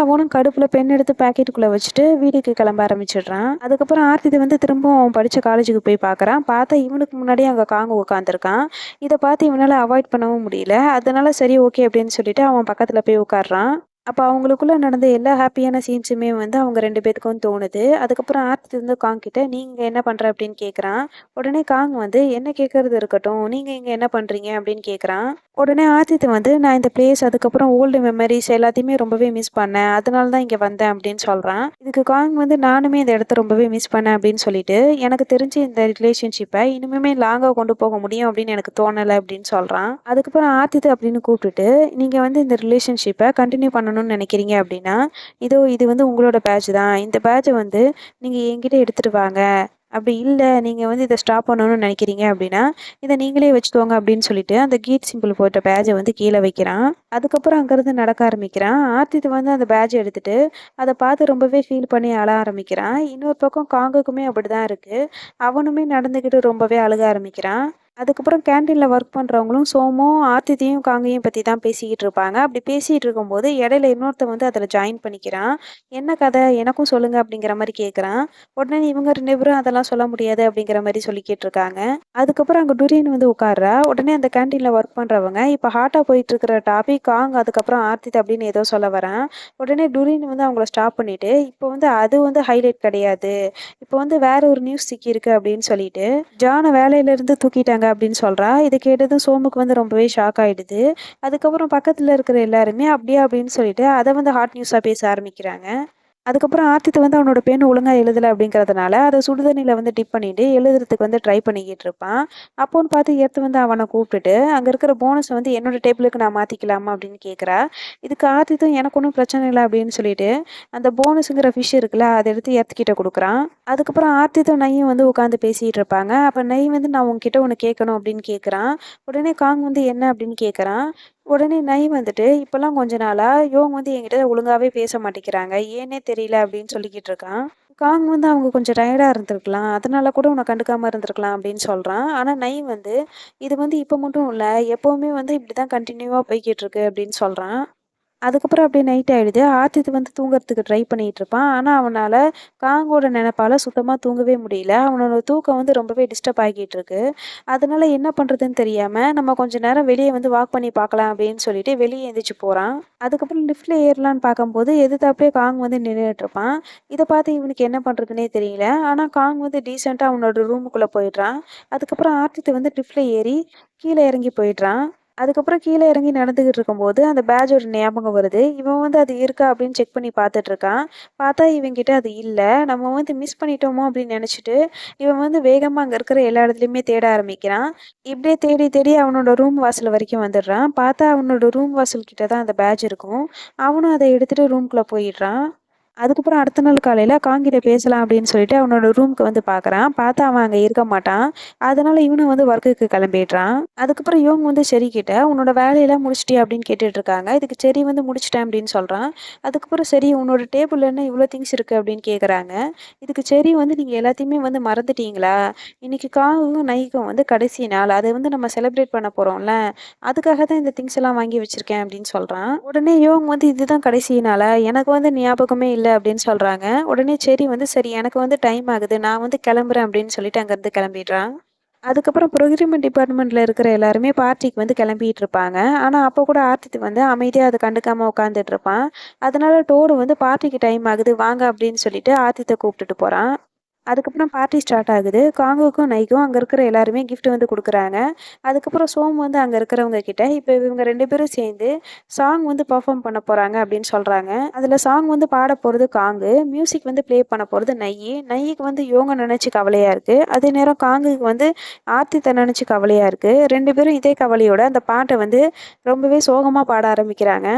அவனும் கடுப்பில் பென் எடுத்து பாக்கெட்டுக்குள்ளே வச்சுட்டு வீட்டுக்கு கிளம்ப ஆரம்பிச்சிடுறான். அதுக்கப்புறம் ஆர்த்திது வந்து திரும்பவும் அவன் படித்த காலேஜுக்கு போய் பார்க்குறான். பார்த்தா இவனுக்கு முன்னாடியே அங்கே காங்க உட்காந்துருக்கான். இதை பார்த்து இவனால் அவாய்ட் பண்ணவும் முடியல. அதனால சரி ஓகே அப்படின்னு சொல்லிட்டு அவன் பக்கத்தில் போய் உட்காடுறான். அப்போ அவங்களுக்குள்ள நடந்த எல்லா ஹாப்பியான சீன்ஸுமே வந்து அவங்க 2 பேத்துக்கும் தோணுது. அதுக்கப்புறம் ஆர்த்தி வந்து காங் கிட்ட நீங்க என்ன பண்ற அப்படின்னு கேட்குறான். உடனே காங் வந்து என்ன கேட்கறது இருக்கட்டும், நீங்க இங்க என்ன பண்றீங்க அப்படின்னு கேட்குறான். உடனே ஆதித் வந்து நான் இந்த பிளேஸ் அதுக்கப்புறம் ஓல்டு மெமரிஸ் எல்லாத்தையுமே ரொம்பவே மிஸ் பண்ணேன். அதனால தான் இங்க வந்தேன் அப்படின்னு சொல்றான். இதுக்கு காங் வந்து நானுமே இந்த இடத்த ரொம்பவே மிஸ் பண்ணேன் அப்படின்னு சொல்லிட்டு எனக்கு தெரிஞ்சு இந்த ரிலேஷன்ஷிப்பை இனிமே லாங்கா கொண்டு போக முடியும் அப்படின்னு எனக்கு தோணலை அப்படின்னு சொல்றான். அதுக்கப்புறம் ஆதித் அப்படின்னு கூப்பிட்டுட்டு நீங்க வந்து இந்த ரிலேஷன்ஷிப்பை கண்டினியூ பண்ணணும்னு நினைக்கிறீங்க அப்படின்னா இது வந்து உங்களோட பேட்ச் தான். இந்த பேட்சை வந்து நீங்க என்கிட்ட எடுத்துட்டு வாங்க. அப்படி இல்லை நீங்கள் வந்து இதை ஸ்டாப் பண்ணணும்னு நினைக்கிறீங்க அப்படின்னா இதை நீங்களே வச்சுக்கோங்க அப்படின்னு சொல்லிட்டு அந்த கீட் சிம்பிள் போட்ட பேட்சை வந்து கீழே வைக்கிறான். அதுக்கப்புறம் அங்கேருந்து நடக்க ஆரம்பிக்கிறான். ஆர்த்தித் வந்து அந்த பேட்சை எடுத்துட்டு அதை பார்த்து ரொம்பவே ஃபீல் பண்ணி அழ ஆரம்பிக்கிறான். இன்னொரு பக்கம் காங்குக்குமே அப்படிதான் இருக்கு. அவனுமே நடந்துக்கிட்டு ரொம்பவே அழுக ஆரம்பிக்கிறான். அதுக்கப்புறம் கேண்டீனில் ஒர்க் பண்ணுறவங்களும் சோமும் ஆர்த்தித்தையும் காங்கையும் பற்றி தான் பேசிக்கிட்டு இருப்பாங்க. அப்படி பேசிகிட்டு இருக்கும்போது இடையில இன்னொருத்தன் வந்து அதில் ஜாயின் பண்ணிக்கிறான். என்ன கதை எனக்கும் சொல்லுங்க அப்படிங்கிற மாதிரி கேட்குறான். உடனே இவங்க 2 பேரும் அதெல்லாம் சொல்ல முடியாது அப்படிங்கிற மாதிரி சொல்லிக்கிட்டு இருக்காங்க. அதுக்கப்புறம் அங்கே டுரியன் வந்து உட்கார்றா. உடனே அந்த கேண்டீனில் ஒர்க் பண்ணுறவங்க இப்போ ஹாட்டாக போயிட்டு இருக்கிற டாபிக் காங் அதுக்கப்புறம் ஆர்த்தித் அப்படின்னு ஏதோ சொல்ல வரேன். உடனே டுரியன் வந்து அவங்கள ஸ்டாப் பண்ணிட்டு இப்போ வந்து அது வந்து ஹைலைட் கிடையாது. இப்போ வந்து வேற ஒரு நியூஸ் சிக்கியிருக்கு அப்படின்னு சொல்லிட்டு ஜானை வேலையிலேருந்து தூக்கிட்டாங்க அப்படின்னு சொல்றா. இதை கேட்டதும் சோமுக்கு வந்து ரொம்பவே ஷாக் ஆயிடுது. அதுக்கப்புறம் பக்கத்துல இருக்கிற எல்லாருமே அப்படியா அப்படின்னு சொல்லிட்டு அதை வந்து ஹாட் நியூஸா பேச ஆரம்பிக்கிறாங்க. அதுக்கப்புறம் ஆர்த்தித் வந்து அவனோட பெண் ஒழுங்கா எழுதலை அப்படிங்கிறதுனால அதை சுடுதண்ணியில் வந்து டிப் பண்ணிட்டு எழுதுறதுக்கு வந்து ட்ரை பண்ணிக்கிட்டு இருப்பான். அப்போன்னு பார்த்து எடுத்து வந்து அவனை கூப்பிட்டுட்டு அங்கே இருக்கிற போனஸை வந்து என்னோட டேபிளுக்கு நான் மாற்றிக்கலாமா அப்படின்னு கேட்குறா. இதுக்கு ஆர்த்தித்தும் எனக்கு ஒன்றும் பிரச்சனை இல்லை அப்படின்னு சொல்லிட்டு அந்த போனஸுங்கிற ஃபிஷ் இருக்குல்ல அதை எடுத்து ஏற்றுக்கிட்ட கொடுக்குறான். அதுக்கப்புறம் ஆர்த்தித்தும் நையும் வந்து உட்காந்து பேசிகிட்டு இருப்பாங்க. அப்போ நை வந்து நான் உங்ககிட்ட ஒன்று கேட்கணும் அப்படின்னு கேட்குறான். உடனே காங் வந்து என்ன அப்படின்னு கேட்குறான். உடனே நை வந்துட்டு இப்போல்லாம் கொஞ்ச நாளா யோங் வந்து என்கிட்ட ஒழுங்காவே பேச மாட்டேங்கிறாங்க. ஏன்னே தெரியல அப்படின்னு சொல்லிக்கிட்டு இருக்கான். காங் வந்து அவங்க கொஞ்சம் டயர்டா இருந்திருக்கலாம். அதனால கூட உன்னை கண்டுக்காம இருந்திருக்கலாம் அப்படின்னு சொல்றான். ஆனா நை வந்து இது வந்து இப்போ மட்டும் இல்ல, எப்பவுமே வந்து இப்படிதான் கண்டினியூவா போய்க்கிட்டு இருக்கு அப்படின்னு சொல்றான். அதுக்கப்புறம் அப்படியே நைட் ஆயிடுது. ஆதித் வந்து தூங்குறதுக்கு ட்ரை பண்ணிட்டு இருப்பான். ஆனா அவனால காங்கோட நினைப்பால சுத்தமா தூங்கவே முடியல. அவனோட தூக்கம் வந்து ரொம்பவே டிஸ்டர்ப் ஆகிட்டு இருக்கு. அதனால என்ன பண்றதுன்னு தெரியாம நம்ம கொஞ்ச நேரம் வெளியே வந்து வாக் பண்ணி பார்க்கலாம் அப்படின்னு சொல்லிட்டு வெளியே எந்திரிச்சு போறான். அதுக்கப்புறம் லிஃப்ட்ல ஏறலான்னு பார்க்கும்போது எதிர்த்தாப்புலயே காங் வந்து நின்றுட்டு இருப்பான். இதை பார்த்து இவனுக்கு என்ன பண்றதுனே தெரியல. ஆனா காங் வந்து டீசெண்டா அவனோட ரூமுக்குள்ள போயிடுறான். அதுக்கப்புறம் ஆதித் வந்து லிஃப்ட்ல ஏறி கீழே இறங்கி போயிடுறான். அதுக்கப்புறம் கீழே இறங்கி நடந்துகிட்டு இருக்கும்போது அந்த பேட்ஜோட ஞாபகம் வருது. இவன் வந்து அது இருக்கா அப்படின்னு செக் பண்ணி பார்த்துட்டு இருக்கான். பார்த்தா இவன்கிட்ட அது இல்லை. நம்ம வந்து மிஸ் பண்ணிட்டோமோ அப்படின்னு நினச்சிட்டு இவன் வந்து வேகமாக அங்கே இருக்கிற எல்லா இடத்துலையுமே தேட ஆரம்பிக்கிறான். இப்படியே தேடி தேடி அவனோட ரூம் வாசல் வரைக்கும் வந்துடுறான். பார்த்தா அவனோட ரூம் வாசல் கிட்ட தான் அந்த பேட்ஜ் இருக்கும். அவனும் அதை எடுத்துட்டு ரூம்குள்ளே போயிடுறான். அதுக்கப்புறம் அடுத்த நாள் காலையில் காங்கிட்ட பேசலாம் அப்படின்னு சொல்லிட்டு அவனோட ரூமுக்கு வந்து பார்க்குறான். பார்த்தா அவன் அங்கே இருக்க மாட்டான். அதனால இவனும் வந்து ஒர்க்குக்கு கிளம்பிடுறான். அதுக்கப்புறம் இவங்க வந்து செரி கிட்ட உன்னோட வேலையெல்லாம் முடிச்சிட்டியா அப்படின்னு கேட்டுட்டு இருக்காங்க. இதுக்கு செரி வந்து முடிச்சிட்டேன் அப்படின்னு சொல்கிறான். அதுக்கப்புறம் சரி உன்னோட டேபிள் என்ன இவ்வளோ திங்ஸ் இருக்குது அப்படின்னு கேட்குறாங்க. இதுக்கு செரி வந்து நீங்கள் எல்லாத்தையுமே வந்து மறந்துட்டீங்களா? இன்னைக்கு காங்கும் நைக்கும் வந்து கடைசி நாள். அதை வந்து நம்ம செலிப்ரேட் பண்ண போகிறோம்ல. அதுக்காக தான் இந்த திங்ஸ் எல்லாம் வாங்கி வச்சிருக்கேன் அப்படின்னு சொல்கிறான். உடனே யோங் வந்து இதுதான் கடைசி நாளா? எனக்கு வந்து ஞாபகமே இல்லை அப்படின்னு சொல்கிறாங்க. உடனே செரி வந்து சரி எனக்கு வந்து டைம் ஆகுது நான் வந்து கிளம்புறேன் அப்படின்னு சொல்லிட்டு அங்கேருந்து கிளம்பிடுறான். அதுக்கப்புறம் ப்ரொக்யூர்மெண்ட் டிபார்ட்மெண்ட்டில் இருக்கிற எல்லாருமே பார்ட்டிக்கு வந்து கிளம்பிட்டு இருப்பாங்க. ஆனால் அப்போ கூட ஆர்த்தித் வந்து அமைதியாக அதை கண்டுக்காமல் உட்காந்துட்டு இருப்பான். அதனால டோடு வந்து பார்ட்டிக்கு டைம் ஆகுது வாங்க அப்படின்னு சொல்லிட்டு ஆர்த்தித்தை கூப்பிட்டுட்டு போகிறான். அதுக்கப்புறம் பார்ட்டி ஸ்டார்ட் ஆகுது. காங்கோக்கும் நைக்கும் அங்கே இருக்கிற எல்லாருமே கிஃப்ட் வந்து கொடுக்குறாங்க. அதுக்கப்புறம் சோம் வந்து அங்கே இருக்கிறவங்க கிட்ட இப்போ இவங்க 2 பேரும் சேர்ந்து சாங் வந்து பர்ஃபார்ம் பண்ண போகிறாங்க அப்படின்னு சொல்கிறாங்க. அதில் சாங் வந்து பாட போகிறது காங்கு, மியூசிக் வந்து ப்ளே பண்ண போகிறது நையி. நையிக்கு வந்து யோங்க நினச்சி கவலையாக இருக்குது. அதே நேரம் காங்குக்கு வந்து ஆர்த்தித்தை நினச்சி கவலையாக இருக்குது. 2 பேரும் இதே கவலையோட அந்த பாட்டை வந்து ரொம்பவே சோகமாக பாட ஆரம்பிக்கிறாங்க.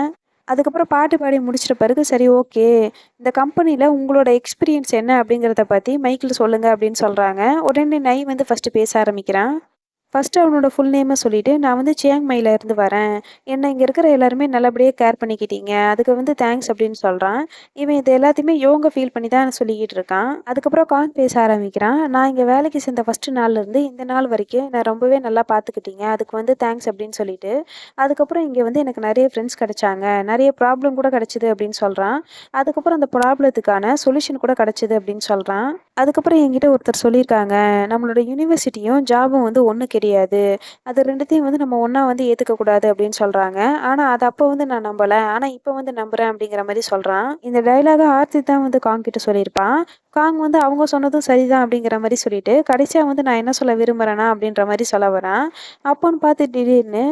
அதுக்கப்புறம் பாட்டு பாடி முடிச்சிட்ட பிறகு, "சரி ஓகே. இந்த கம்பெனில உங்களோட எக்ஸ்பீரியன்ஸ் என்ன அப்படிங்கிறத பத்தி மைக்ல சொல்லுங்க" அப்படின்னு சொல்றாங்க. உடனே நை வந்து ஃபர்ஸ்ட்டு பேச ஆரம்பிக்கிறான். ஃபர்ஸ்ட்டு அவனோட ஃபுல் நேம சொல்லிட்டு, "நான் வந்து சியாங் மைல இருந்து வரேன். என்ன இங்க இருக்கிற எல்லாருமே நல்லபடியா கேர் பண்ணிக்கிட்டீங்க. அதுக்கு வந்து தேங்க்ஸ்" அப்படின்னு சொல்றான். இவன் இது எல்லாத்தையுமே யோங்க ஃபீல் பண்ணி தான் சொல்லிக்கிட்டு இருக்கான். அதுக்கப்புறம் காங் பேச ஆரம்பிக்கிறான். "நான் இங்க வேலைக்கு சேர்ந்த ஃபர்ஸ்ட்டு நாள்லருந்து இந்த நாள் வரைக்கும் என்ன ரொம்பவே நல்லா பார்த்துக்கிட்டீங்க. அதுக்கு வந்து தேங்க்ஸ்" அப்படின்னு சொல்லிட்டு, அதுக்கப்புறம் இங்க வந்து எனக்கு நெறைய ஃப்ரெண்ட்ஸ் கிடைச்சாங்க. நெறைய ப்ராப்ளம் கூட கிடைச்சது அப்படின்னு சொல்றான். அதுக்கப்புறம் அந்த ப்ராப்ளத்துக்கான சொல்யூஷன் கூட கிடைச்சது அப்படின்னு சொல்றான். அதுக்கப்புறம் என்கிட்ட ஒருத்தர் சொல்லியிருக்காங்க, "நம்மளோட யுனிவர்சிட்டியும், ஜாபும் வந்து ஒண்ணு கிடையாது. அது 2த்தையும் வந்து நம்ம ஒண்ணா வந்து ஏத்துக்கக்கூடாது" அப்படின்னு சொல்றாங்க. ஆனா அத அப்ப வந்து நான் நம்பல. ஆனா இப்ப வந்து நம்புறேன் அப்படிங்கிற மாரி சொல்றான். இந்த டயலாக ஆர்த்தி தான் வந்து காங் கிட்ட சொல்லியிருப்பான். காங் வந்து அவங்க சொன்னதும் சரிதான் அப்படிங்கிற மாரி சொல்லிட்டு, கடைசியா வந்து நான் என்ன சொல்ல விரும்புறேன்னா அப்படின்ற மாரி சொல்ல வரான். அப்போன்னு பார்த்து திடீர்னு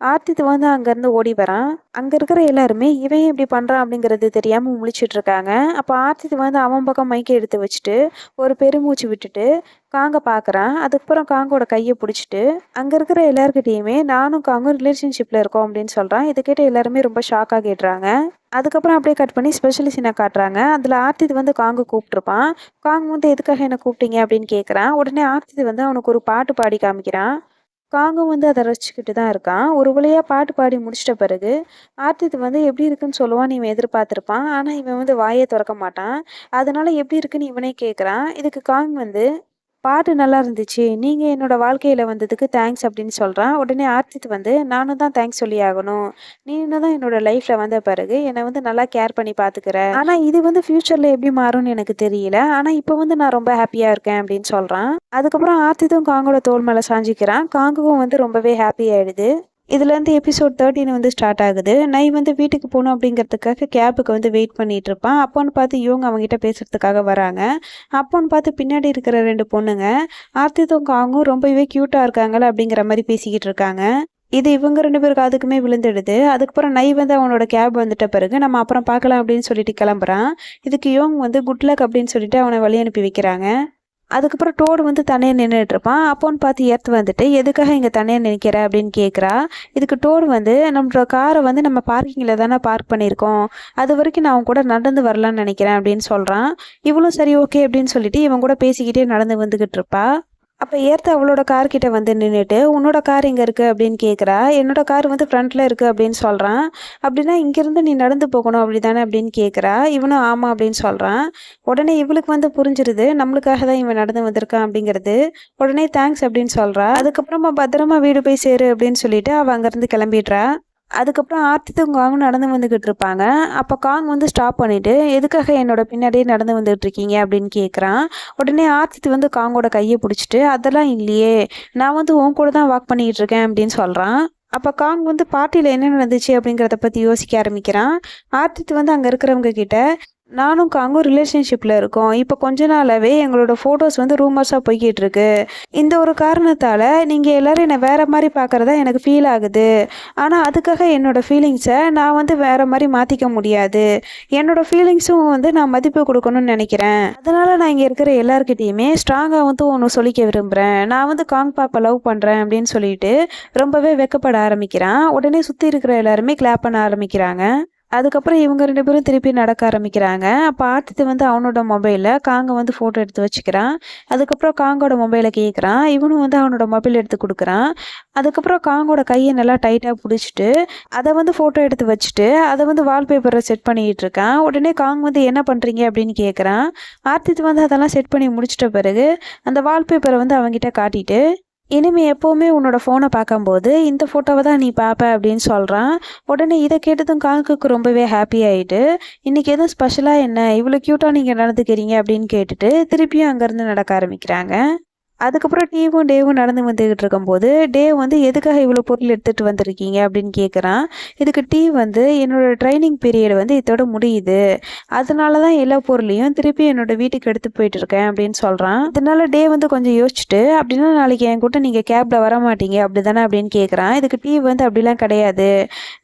ஆர்த்தித் வந்து அங்கருந்து ஓடி வரான். அங்க இருக்கிற எல்லாருமே இவன் ஏன் இப்படி பண்றான் அப்படிங்கிறது தெரியாம முழிச்சுட்டு இருக்காங்க. அப்ப ஆர்த்தித் வந்து அவன் பக்கம் மைக்க எடுத்து வச்சுட்டு, ஒரு பெருமூச்சு விட்டுட்டு காங்க பார்க்குறான். அதுக்கப்புறம் காங்கோட கைய புடிச்சுட்டு, அங்க இருக்கிற எல்லார்கிட்டயுமே நானும் காங்கும் ரிலேஷன்ஷிப்ல இருக்கோம் அப்படின்னு சொல்றான். இத கேட்டு எல்லாருமே ரொம்ப ஷாக் ஆகிடுறாங்க. அதுக்கப்புறம் அப்படியே கட் பண்ணி ஸ்பெஷல் சீன காட்டுறாங்க. அதுல ஆர்த்தித் வந்து காங்க கூப்ட்டுருப்பான். காங் வந்து எதுக்காக என்ன கூப்பிட்டீங்க அப்படின்னு கேட்குறான். உடனே ஆர்த்தித் வந்து அவனுக்கு ஒரு பாட்டு பாடி காமிக்கிறான். காங்கும் வந்து அத ரசிச்சுக்கிட்டு தான் இருக்கான். ஒரு வழியா பாட்டு பாடி முடிச்சிட்ட பிறகு, ஆர்த்தித் வந்து எப்படி இருக்குன்னு சொல்லுவான்னு இவன் எதிர்பார்த்திருப்பான். ஆனா இவன் வந்து வாயே தொறக்க மாட்டான். அதனால எப்படி இருக்குன்னு இவனே கேட்குறான். இதுக்கு காங் வந்து, "பாட்டு நல்லா இருந்துச்சு. நீங்க என்னோட வாழ்க்கையில வந்ததுக்கு தேங்க்ஸ்" அப்படின்னு சொல்றான். உடனே ஆர்த்தித் வந்து, "நானும் தான் தேங்க்ஸ் சொல்லி ஆகணும். நீனு தான் என்னோட லைஃப்ல வந்த பிறகு என்ன வந்து நல்லா கேர் பண்ணி பார்த்துக்கிற. ஆனா இது வந்து ஃபியூச்சர்ல எப்படி மாறும்னு எனக்கு தெரியல. ஆனா இப்ப வந்து நான் ரொம்ப ஹாப்பியா இருக்கேன்" அப்படின்னு சொல்றான். அதுக்கப்புறம் ஆர்த்தித்தும் காங்கோட தோள் மேல சாஞ்சிக்கிறான். காங்குக்கும் வந்து ரொம்பவே ஹாப்பி ஆயிடுது. இதுலேருந்து எபிசோட் 13 வந்து ஸ்டார்ட் ஆகுது. நை வந்து வீட்டுக்கு போணும் அப்படிங்கிறதுக்காக கேபுக்கு வந்து வெயிட் பண்ணிட்டு இருப்பான். அப்போன்னு பார்த்து இவங்க அவன்கிட்ட பேசுறதுக்காக வராங்க. அப்போன்னு பார்த்து பின்னாடி இருக்கிற 2 பொண்ணுங்க, ஆர்த்தித்தும் காங்கும் ரொம்பவே கியூட்டா இருக்காங்கல்ல அப்படிங்கிற மாரி பேசிக்கிட்டு இருக்காங்க. இது இவங்க 2 பேர் காதுக்குமே விழுந்துடுது. அதுக்கப்புறம் நை வந்து அவனோட கேப் வந்துட்ட பிறகு, "நம்ம அப்புறம் பார்க்கலாம்" அப்படின்னு சொல்லிட்டு கிளம்புறான். இதுக்கு யோங் வந்து குட் லக் அப்படின்னு சொல்லிட்டு அவன வழி அனுப்பி வைக்கிறாங்க. அதுக்கப்புறம் டோடு வந்து தனியா நின்னுட்ருப்பான். அப்போன்னு பார்த்து எர்த் வந்துட்டு, "எதுக்காக இங்க தனியா நிக்கிற?" அப்படின்னு கேட்குறா. இதுக்கு டோடு வந்து, "நம்மளோட கார வந்து நம்ம பார்க்கிங்ல தானே பார்க் பண்ணியிருக்கோம். அதுவரைக்கும் நான் உன் கூட நடந்து வரலான்னு நெனைக்கிறேன்" அப்படின்னு சொல்றான். இவளும் சரி ஓகே அப்படின்னு சொல்லிட்டு இவன் கூட பேசிக்கிட்டே நடந்து வந்துகிட்டு இருப்பா. அப்ப ஏர்த்து அவளோட கார் கிட்ட வந்து நின்னுட்டு, "உன்னோட கார் எங்க இருக்கு?" அப்படின்னு கேட்குறா. "என்னோட கார் வந்து ஃப்ரண்ட்ல இருக்கு" அப்படின்னு சொல்றான். "அப்படின்னா இங்கிருந்து நீ நடந்து போகணும் அப்படிதானே?" அப்படின்னு கேட்குறா. இவனும் ஆமா அப்படின்னு சொல்றான். உடனே இவளுக்கு வந்து புரிஞ்சிருது, நம்மளுக்காக தான் இவன் நடந்து வந்திருக்கான் அப்படிங்கிறது. உடனே தேங்க்ஸ் அப்படின்னு சொல்றா. அதுக்கப்புறமா "பத்திரமா வீடு போய் சேரு" அப்படின்னு சொல்லிட்டு அவ அங்கருந்து கிளம்பிடுறா. அதுக்கப்புறம் ஆர்த்தித்தும் காங்கும் நடந்து வந்துகிட்டு இருப்பாங்க. அப்ப காங் வந்து ஸ்டாப் பண்ணிட்டு, "எதுக்காக என்னோட பின்னாடியே நடந்து வந்துட்டு இருக்கீங்க?" அப்படின்னு கேட்குறான். உடனே ஆர்த்தித் வந்து காங்கோட கைய புடிச்சுட்டு, "அதெல்லாம் இல்லையே. நான் வந்து உன் கூட தான் வாக் பண்ணிக்கிட்டு இருக்கேன்" அப்படின்னு சொல்றான். அப்ப காங் வந்து பார்ட்டில என்ன நடந்துச்சு அப்படிங்கிறத பத்தி யோசிக்க ஆரம்பிக்கிறான். ஆர்த்தித் வந்து அங்க இருக்கிறவங்க கிட்ட, "நானும் காங்கும் ரிலேஷன்ஷிப்ல இருக்கோம். இப்ப கொஞ்ச நாளாவே எங்களோட ஃபோட்டோஸ் வந்து ரூமர்ஸா போய்க்கிட்டு இருக்கு. இந்த ஒரு காரணத்தால நீங்க எல்லாரும் என்ன வேற மாரி பார்க்கறதா எனக்கு ஃபீல் ஆகுது. ஆனா அதுக்காக என்னோட ஃபீலிங்ஸ நான் வந்து வேற மாரி மாத்திக்க முடியாது. என்னோட ஃபீலிங்ஸும் வந்து நான் மதிப்பு குடுக்கணும்னு நெனைக்கிறேன். அதனால நான் இங்க இருக்கிற எல்லார்கிட்டயுமே ஸ்ட்ராங்கா வந்து ஒண்ணு சொல்லிக்க விரும்புறேன். நான் வந்து காங் பாப்ப லவ் பண்றேன்" அப்படின்னு சொல்லிட்டு ரொம்பவே வெட்கப்பட ஆரம்பிக்கிறான். உடனே சுத்தி இருக்கிற எல்லாருமே கிளாப் பண்ண ஆரம்பிக்கிறாங்க. அதுக்கப்புறம் இவங்க 2 பேரும் திருப்பி நடக்க ஆரம்பிக்கிறாங்க. அப்ப ஆர்த்தித் வந்து அவனோட மொபைல்ல காங்க வந்து ஃபோட்டோ எடுத்து வச்சுக்கிறான். அதுக்கப்புறம் காங்கோட மொபைல கேட்குறான். இவனும் வந்து அவனோட மொபைல் எடுத்து குடுக்குறான். அதுக்கப்புறம் காங்கோட கைய நல்லா டைட்டா புடிச்சுட்டு, அத வந்து ஃபோட்டோ எடுத்து வச்சுட்டு, அத வந்து வால்பேப்பர்ல செட் பண்ணிக்கிட்டு இருக்கான். உடனே காங் வந்து "என்ன பண்றீங்க?" அப்படின்னு கேட்குறான். ஆர்த்தித் வந்து அதெல்லாம் செட் பண்ணி முடிச்சிட்ட பிறகு, அந்த வால்பேப்பர வந்து அவன்கிட்ட காட்டிட்டு, "இனிமே எப்பவுமே உன்னோட ஃபோன பார்க்கும்போது, இந்த ஃபோட்டோவ தான் நீ பார்ப்ப" அப்படின்னு சொல்றான். உடனே இத கேட்டதும் காங்குக்கு ரொம்பவே ஹாப்பி ஆயிட்டு, "இன்னைக்கு எதுவும் ஸ்பெஷலா என்ன? இவ்வளோ கியூட்டா நீங்க நடந்துக்கிறீங்க" அப்படின்னு கேட்டுட்டு, திருப்பியும் அங்கருந்து நடக்க ஆரம்பிக்கிறாங்க. அதுக்கப்புறம் டீவும், டேவும் நடந்து வந்துகிட்டு இருக்கும்போது, டேவ் வந்து "எதுக்காக இவ்வளோ பொருள் எடுத்துட்டு வந்திருக்கீங்க?" அப்படின்னு கேட்குறான். இதுக்கு டீவ் வந்து, "என்னோட ட்ரைனிங் பீரியட் வந்து இதோட முடியுது. அதனால தான் எல்லா பொருளையும் திருப்பி என்னோட வீட்டுக்கு எடுத்துட்டு போயிட்டு இருக்கேன்" அப்படின்னு சொல்றான். இதனால டேவ் வந்து கொஞ்சம் யோசிச்சுட்டு, "அப்படின்னா நாளைக்கு என் கூட நீங்க கேப்ல வரமாட்டீங்க அப்படிதானே?" அப்படின்னு கேட்குறான். இதுக்கு டீவ் வந்து, "அப்படிலாம் கிடையாது.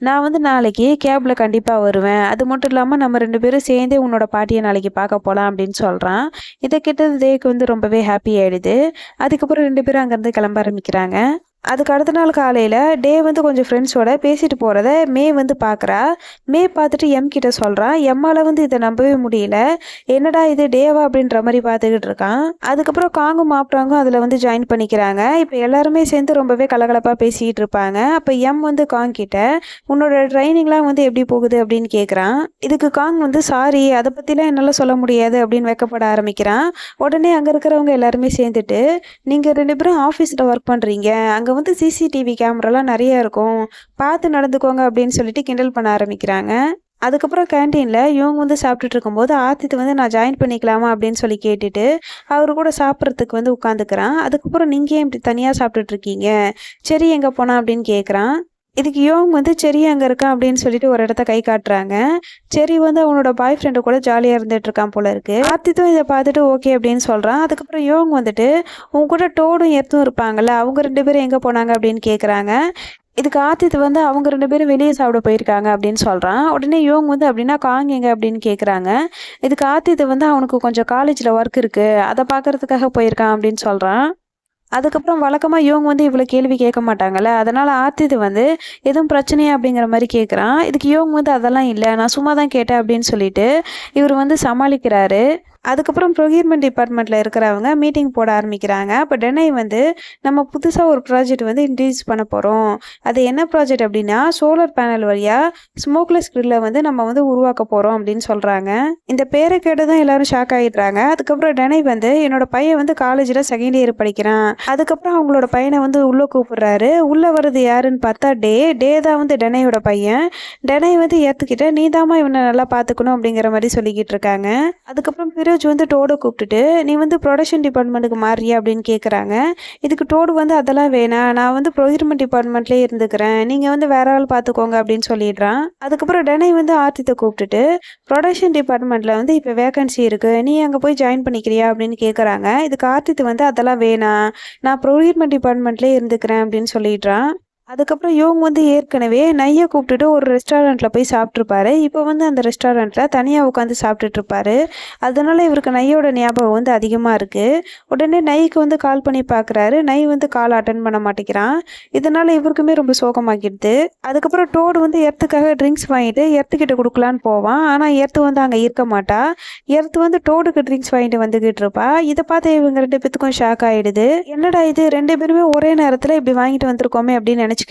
நான் வந்து நாளைக்கு கேப்ல கண்டிப்பா வருவேன். அது மட்டும் இல்லாம நம்ம 2 பேரும் சேர்ந்தே உன்னோட பாட்டிய நாளைக்கு பார்க்க போலாம்" அப்படின்னு சொல்றான். இத கேட்டது டேவ்க்கு வந்து ரொம்பவே ஹாப்பி ஆயிடுது. அதுக்கப்புறம் 2 பேரும் அங்கேருந்து கிளம்ப ஆரம்பிக்கிறாங்க. அதுக்கு அடுத்த நாள் காலையில் டே வந்து கொஞ்சம் ஃப்ரெண்ட்ஸோட பேசிட்டு போகிறத மே வந்து பார்க்குறா. மே பார்த்துட்டு எம் கிட்ட சொல்கிறான். எம்மால் வந்து இதை நம்பவே முடியல. என்னடா இது டேவா அப்படின்ற மாதிரி பார்த்துக்கிட்டு இருக்கான். அதுக்கப்புறம் காங்கும் மாப்டாங்கும் அதில் வந்து ஜாயின் பண்ணிக்கிறாங்க. இப்போ எல்லாருமே சேர்ந்து ரொம்பவே கலகலப்பாக பேசிக்கிட்டு இருப்பாங்க. அப்போ எம் வந்து காங் கிட்ட உன்னோட ட்ரைனிங்லாம் வந்து எப்படி போகுது அப்படின்னு கேட்குறான். இதுக்கு காங் வந்து சாரி அதை பற்றிலாம் என்னால் சொல்ல முடியாது அப்படின்னு வெக்கப்பட ஆரம்பிக்கிறான். உடனே அங்கே இருக்கிறவங்க எல்லாருமே சேர்ந்துட்டு நீங்கள் 2 பேரும் ஆஃபீஸில் ஒர்க் பண்ணுறீங்க, அங்கே வந்து சிசிடிவி கேமராலாம் நிறைய இருக்கும், பார்த்து நடந்துக்கோங்க அப்படின்னு சொல்லிட்டு கிண்டல் பண்ண ஆரம்பிக்கிறாங்க. அதுக்கப்புறம் கேன்டீனில் இவங்க வந்து சாப்பிட்டுட்டு இருக்கும்போது ஆத்தித்து வந்து நான் ஜாயின் பண்ணிக்கலாமா அப்படின்னு சொல்லி கேட்டுட்டு அவர் கூட சாப்பிட்றதுக்கு வந்து உட்காந்துக்கிறான். அதுக்கப்புறம் நீங்கள் ஏன் இப்படி தனியாக சாப்பிட்டுட்டு இருக்கீங்க, சரி எங்கே போனா அப்படின்னு கேட்குறான். இதுக்கு யோங் வந்து செரி அங்கே இருக்கான் அப்படின்னு சொல்லிட்டு ஒரு இடத்த கை காட்டுறாங்க. செரி வந்து அவனோட பாய் ஃப்ரெண்டு கூட ஜாலியாக இருந்துட்டு இருக்கான் போல இருக்கு. ஆர்த்தித்தும் இதை பார்த்துட்டு ஓகே அப்படின்னு சொல்கிறான். அதுக்கப்புறம் யோங் வந்துட்டு உங்க கூட டோடும் எர்த்தும் இருப்பாங்கல்ல, அவங்க 2 பேரும் எங்கே போனாங்க அப்படின்னு கேட்குறாங்க. இதுக்கு ஆர்த்தித்து வந்து அவங்க 2 பேரும் வெளியே சாப்பிட போயிருக்காங்க அப்படின்னு சொல்கிறான். உடனே யோங் வந்து அப்படின்னா காங் எங்க அப்படின்னு கேட்குறாங்க. இதுக்கு ஆர்த்தித்து வந்து அவனுக்கு கொஞ்சம் காலேஜில் ஒர்க் இருக்குது, அதை பார்க்கறதுக்காக போயிருக்கான் அப்படின்னு சொல்கிறான். அதுக்கப்புறம் வழக்கமாக இவங்க வந்து இவ்வளோ கேள்வி கேட்க மாட்டாங்கல்ல, அதனால் ஆர்த்திது வந்து எதுவும் பிரச்சனையா அப்படிங்கிற மாதிரி கேட்குறான். இதுக்கு இவங்க வந்து அதெல்லாம் இல்லை, நான் சும்மா தான் கேட்டேன் அப்படின்னு சொல்லிட்டு இவர் வந்து சமாளிக்கிறாரு. அதுக்கப்புறம் ப்ரொக்யூர்மெண்ட் டிபார்ட்மெண்ட்டில் இருக்கிறவங்க மீட்டிங் போட ஆரம்பிக்கிறாங்க. அப்போ டெனை வந்து நம்ம புதுசாக ஒரு ப்ராஜெக்ட் வந்து இன்ட்ரடியூஸ் பண்ண போகிறோம், அது என்ன ப்ராஜெக்ட் அப்படின்னா சோலார் பேனல் வழியாக ஸ்மோக்லெஸ் கிரில்லை வந்து நம்ம வந்து உருவாக்க போகிறோம் அப்படின்னு சொல்கிறாங்க. இந்த பேரை கேட்டு தான் எல்லாரும் ஷாக் ஆகிடுறாங்க. அதுக்கப்புறம் டெனை வந்து என்னோட பையன் வந்து காலேஜில் செகண்ட் இயர் படிக்கிறான். அதுக்கப்புறம் அவங்களோட பையனை வந்து உள்ளே கூப்பிடுறாரு. உள்ளே வர்றது யாருன்னு பார்த்தா டே தான் வந்து டெனையோட பையன். டெனை வந்து ஏற்றுக்கிட்ட நீ தாமா இவனை நல்லா பார்த்துக்கணும் அப்படிங்கிற மாதிரி சொல்லிக்கிட்டு இருக்காங்க. அதுக்கப்புறம் பிரோஜ் வந்து டோடை கூப்பிட்டுட்டு நீ வந்து ப்ரொடக்ஷன் டிபார்ட்மெண்ட்டுக்கு மாறியா அப்படின்னு கேட்குறாங்க. இதுக்கு டோடு வந்து அதெல்லாம் வேணாம், நான் வந்து ப்ரொக்யூர்மெண்ட் டிபார்ட்மெண்ட்லேயே இருந்துக்கிறேன், நீங்கள் வந்து வேற ஆள் பார்த்துக்கோங்க அப்படின்னு சொல்லிடுறான். அதுக்கப்புறம் டெனை வந்து ஆர்த்தித்தை கூப்பிட்டுட்டு ப்ரொடக்ஷன் டிபார்ட்மெண்ட்டில் வந்து இப்போ வேகன்சி இருக்குது, நீ அங்கே போய் ஜாயின் பண்ணிக்கிறியா அப்படின்னு கேட்குறாங்க. இதுக்கு ஆர்த்தித்து வந்து அதெல்லாம் வேணாம், நான் ப்ரொக்யூர்மெண்ட் டிபார்ட்மெண்ட்லேயே இருந்துக்கிறேன் அப்படின்னு சொல்லிடுறான். அதுக்கப்புறம் இவங்க வந்து ஏற்கனவே நையை கூப்பிட்டுட்டு ஒரு ரெஸ்டாரண்ட்டில் போய் சாப்பிட்ருப்பாரு. இப்போ வந்து அந்த ரெஸ்டாரண்ட்டில் தனியாக உட்காந்து சாப்பிட்டுட்ருப்பாரு. அதனால இவருக்கு நையோட ஞாபகம் வந்து அதிகமாக இருக்குது. உடனே நைக்கு வந்து கால் பண்ணி பார்க்குறாரு. நை வந்து கால் அட்டன் பண்ண மாட்டேங்கிறான். இதனால் இவருக்குமே ரொம்ப சோகமாக்கிடுது. அதுக்கப்புறம் டோடு வந்து எர்த்துக்காக ட்ரிங்க்ஸ் வாங்கிட்டு எர்த்துக்கிட்ட கொடுக்கலான்னு போவான். ஆனால் எர்த்து வந்து அங்கே இருக்க மாட்டா. எர்த்து வந்து டோடுக்கு ட்ரிங்க்ஸ் வாங்கிட்டு வந்துக்கிட்டு இருப்பா. இதை பார்த்து இவங்க 2 பேத்துக்கும் ஷாக் ஆகிடுது. என்னடா இது 2 பேருமே ஒரே நேரத்தில் இப்படி வாங்கிட்டு வந்திருக்கோமே அப்படின்னு நினச்சிக்கிட்டு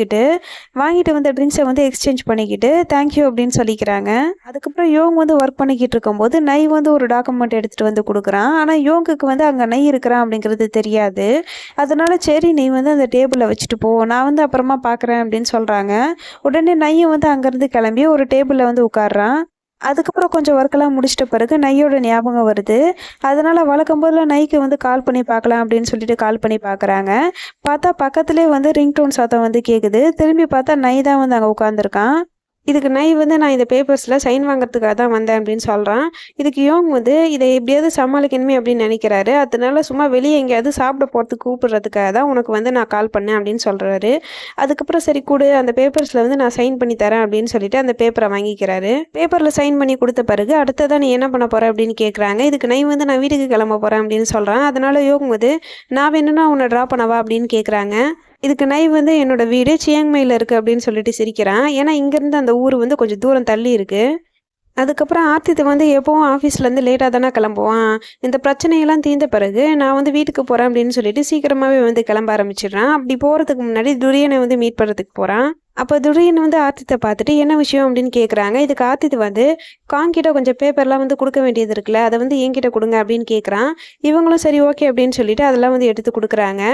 வாங்கிட்டு வந்த ட்ரிங்க்ஸை வந்து எக்ஸ்சேஞ்ச் பண்ணிக்கிட்டு தேங்க்யூ அப்படின்னு சொல்லிக்கிறாங்க. அதுக்கப்புறம் யோங் வந்து ஒர்க் பண்ணிக்கிட்டு இருக்கும்போது நை வந்து ஒரு டாக்குமெண்ட் எடுத்துகிட்டு வந்து கொடுக்குறான். ஆனால் யோங்குக்கு வந்து அங்கே நை இருக்கிறான் அப்படிங்கிறது தெரியாது. அதனால சரி நீ வந்து அந்த டேபிளில் வச்சுட்டு போ, நான் வந்து அப்புறமா பார்க்குறேன் அப்படின்னு சொல்கிறாங்க. உடனே நையும் வந்து அங்கேருந்து கிளம்பி ஒரு டேபிளில் வந்து உட்கார்றான். அதுக்கப்புறம் கொஞ்சம் ஒர்க்கெல்லாம் முடிச்சிட்ட பிறகு நையோட ஞாபகம் வருது. அதனால் வழக்கம் போல் நைக்கு வந்து கால் பண்ணி பார்க்கலாம் அப்படின்னு சொல்லிட்டு கால் பண்ணி பார்க்குறாங்க. பார்த்தா பக்கத்துலேயே வந்து ரிங்டோன் சத்தம் வந்து கேட்குது. திரும்பி பார்த்தா நை தான் வந்து அங்கே உட்காந்துருக்கான். இதுக்கு நை வந்து நான் இந்த பேப்பர்ஸில் சைன் வாங்குறதுக்காக தான் வந்தேன் அப்படின்னு சொல்கிறான். இதுக்கு யோங் வந்து இதை எப்படியாவது சமாளிக்கணுமே அப்படின்னு நினைக்கிறாரு. அதனால சும்மா வெளியே எங்கேயாவது சாப்பிட போகிறதுக்கு கூப்பிடுறதுக்காக தான் உனக்கு வந்து நான் கால் பண்ணேன் அப்படின்னு சொல்கிறாரு. அதுக்கப்புறம் சரி கொடு, அந்த பேப்பர்ஸில் வந்து நான் சைன் பண்ணி தரேன் அப்படின்னு சொல்லிட்டு அந்த பேப்பரை வாங்கிக்கிறாரு. பேப்பரில் சைன் பண்ணி கொடுத்த பிறகு அடுத்ததான் நீ என்ன பண்ண போகிற அப்படின்னு கேட்குறாங்க. இதுக்கு நை வந்து நான் வீட்டுக்கு கிளம்ப போகிறேன் அப்படின்னு சொல்கிறான். அதனால யோங் வந்து நான் வேணும்னா உன்னை ட்ரா பண்ணவா அப்படின்னு கேட்குறாங்க. இதுக்கு நை வந்து என்னோட வீடு சியாங்மையில் இருக்குது அப்படின்னு சொல்லிட்டு சிரிக்கிறான். ஏன்னா இங்கேருந்து அந்த ஊர் வந்து கொஞ்சம் தூரம் தள்ளி இருக்குது. அதுக்கப்புறம் ஆர்த்தித்து வந்து எப்போவும் ஆஃபீஸ்லேருந்து லேட்டாக தானே கிளம்புவான். இந்த பிரச்சனையெல்லாம் தீர்ந்த பிறகு நான் வந்து வீட்டுக்கு போகிறேன் அப்படின்னு சொல்லிட்டு சீக்கிரமாகவே வந்து கிளம்ப ஆரம்பிச்சிடுறான். அப்படி போகிறதுக்கு முன்னாடி துரியனை வந்து மீட் பண்ணுறதுக்கு போகிறான். அப்போ துரியன் வந்து ஆர்த்தித்தை பார்த்துட்டு என்ன விஷயம் அப்படின்னு கேட்குறாங்க. இதுக்கு ஆர்த்தித்து வந்து காங்கிட்ட கொஞ்சம் பேப்பர்லாம் வந்து கொடுக்க வேண்டியது இருக்குல்ல, அதை வந்து என்கிட்ட கொடுங்க அப்படின்னு கேட்குறான். இவங்களும் சரி ஓகே அப்படின்னு சொல்லிட்டு அதெல்லாம் வந்து எடுத்து கொடுக்குறாங்க.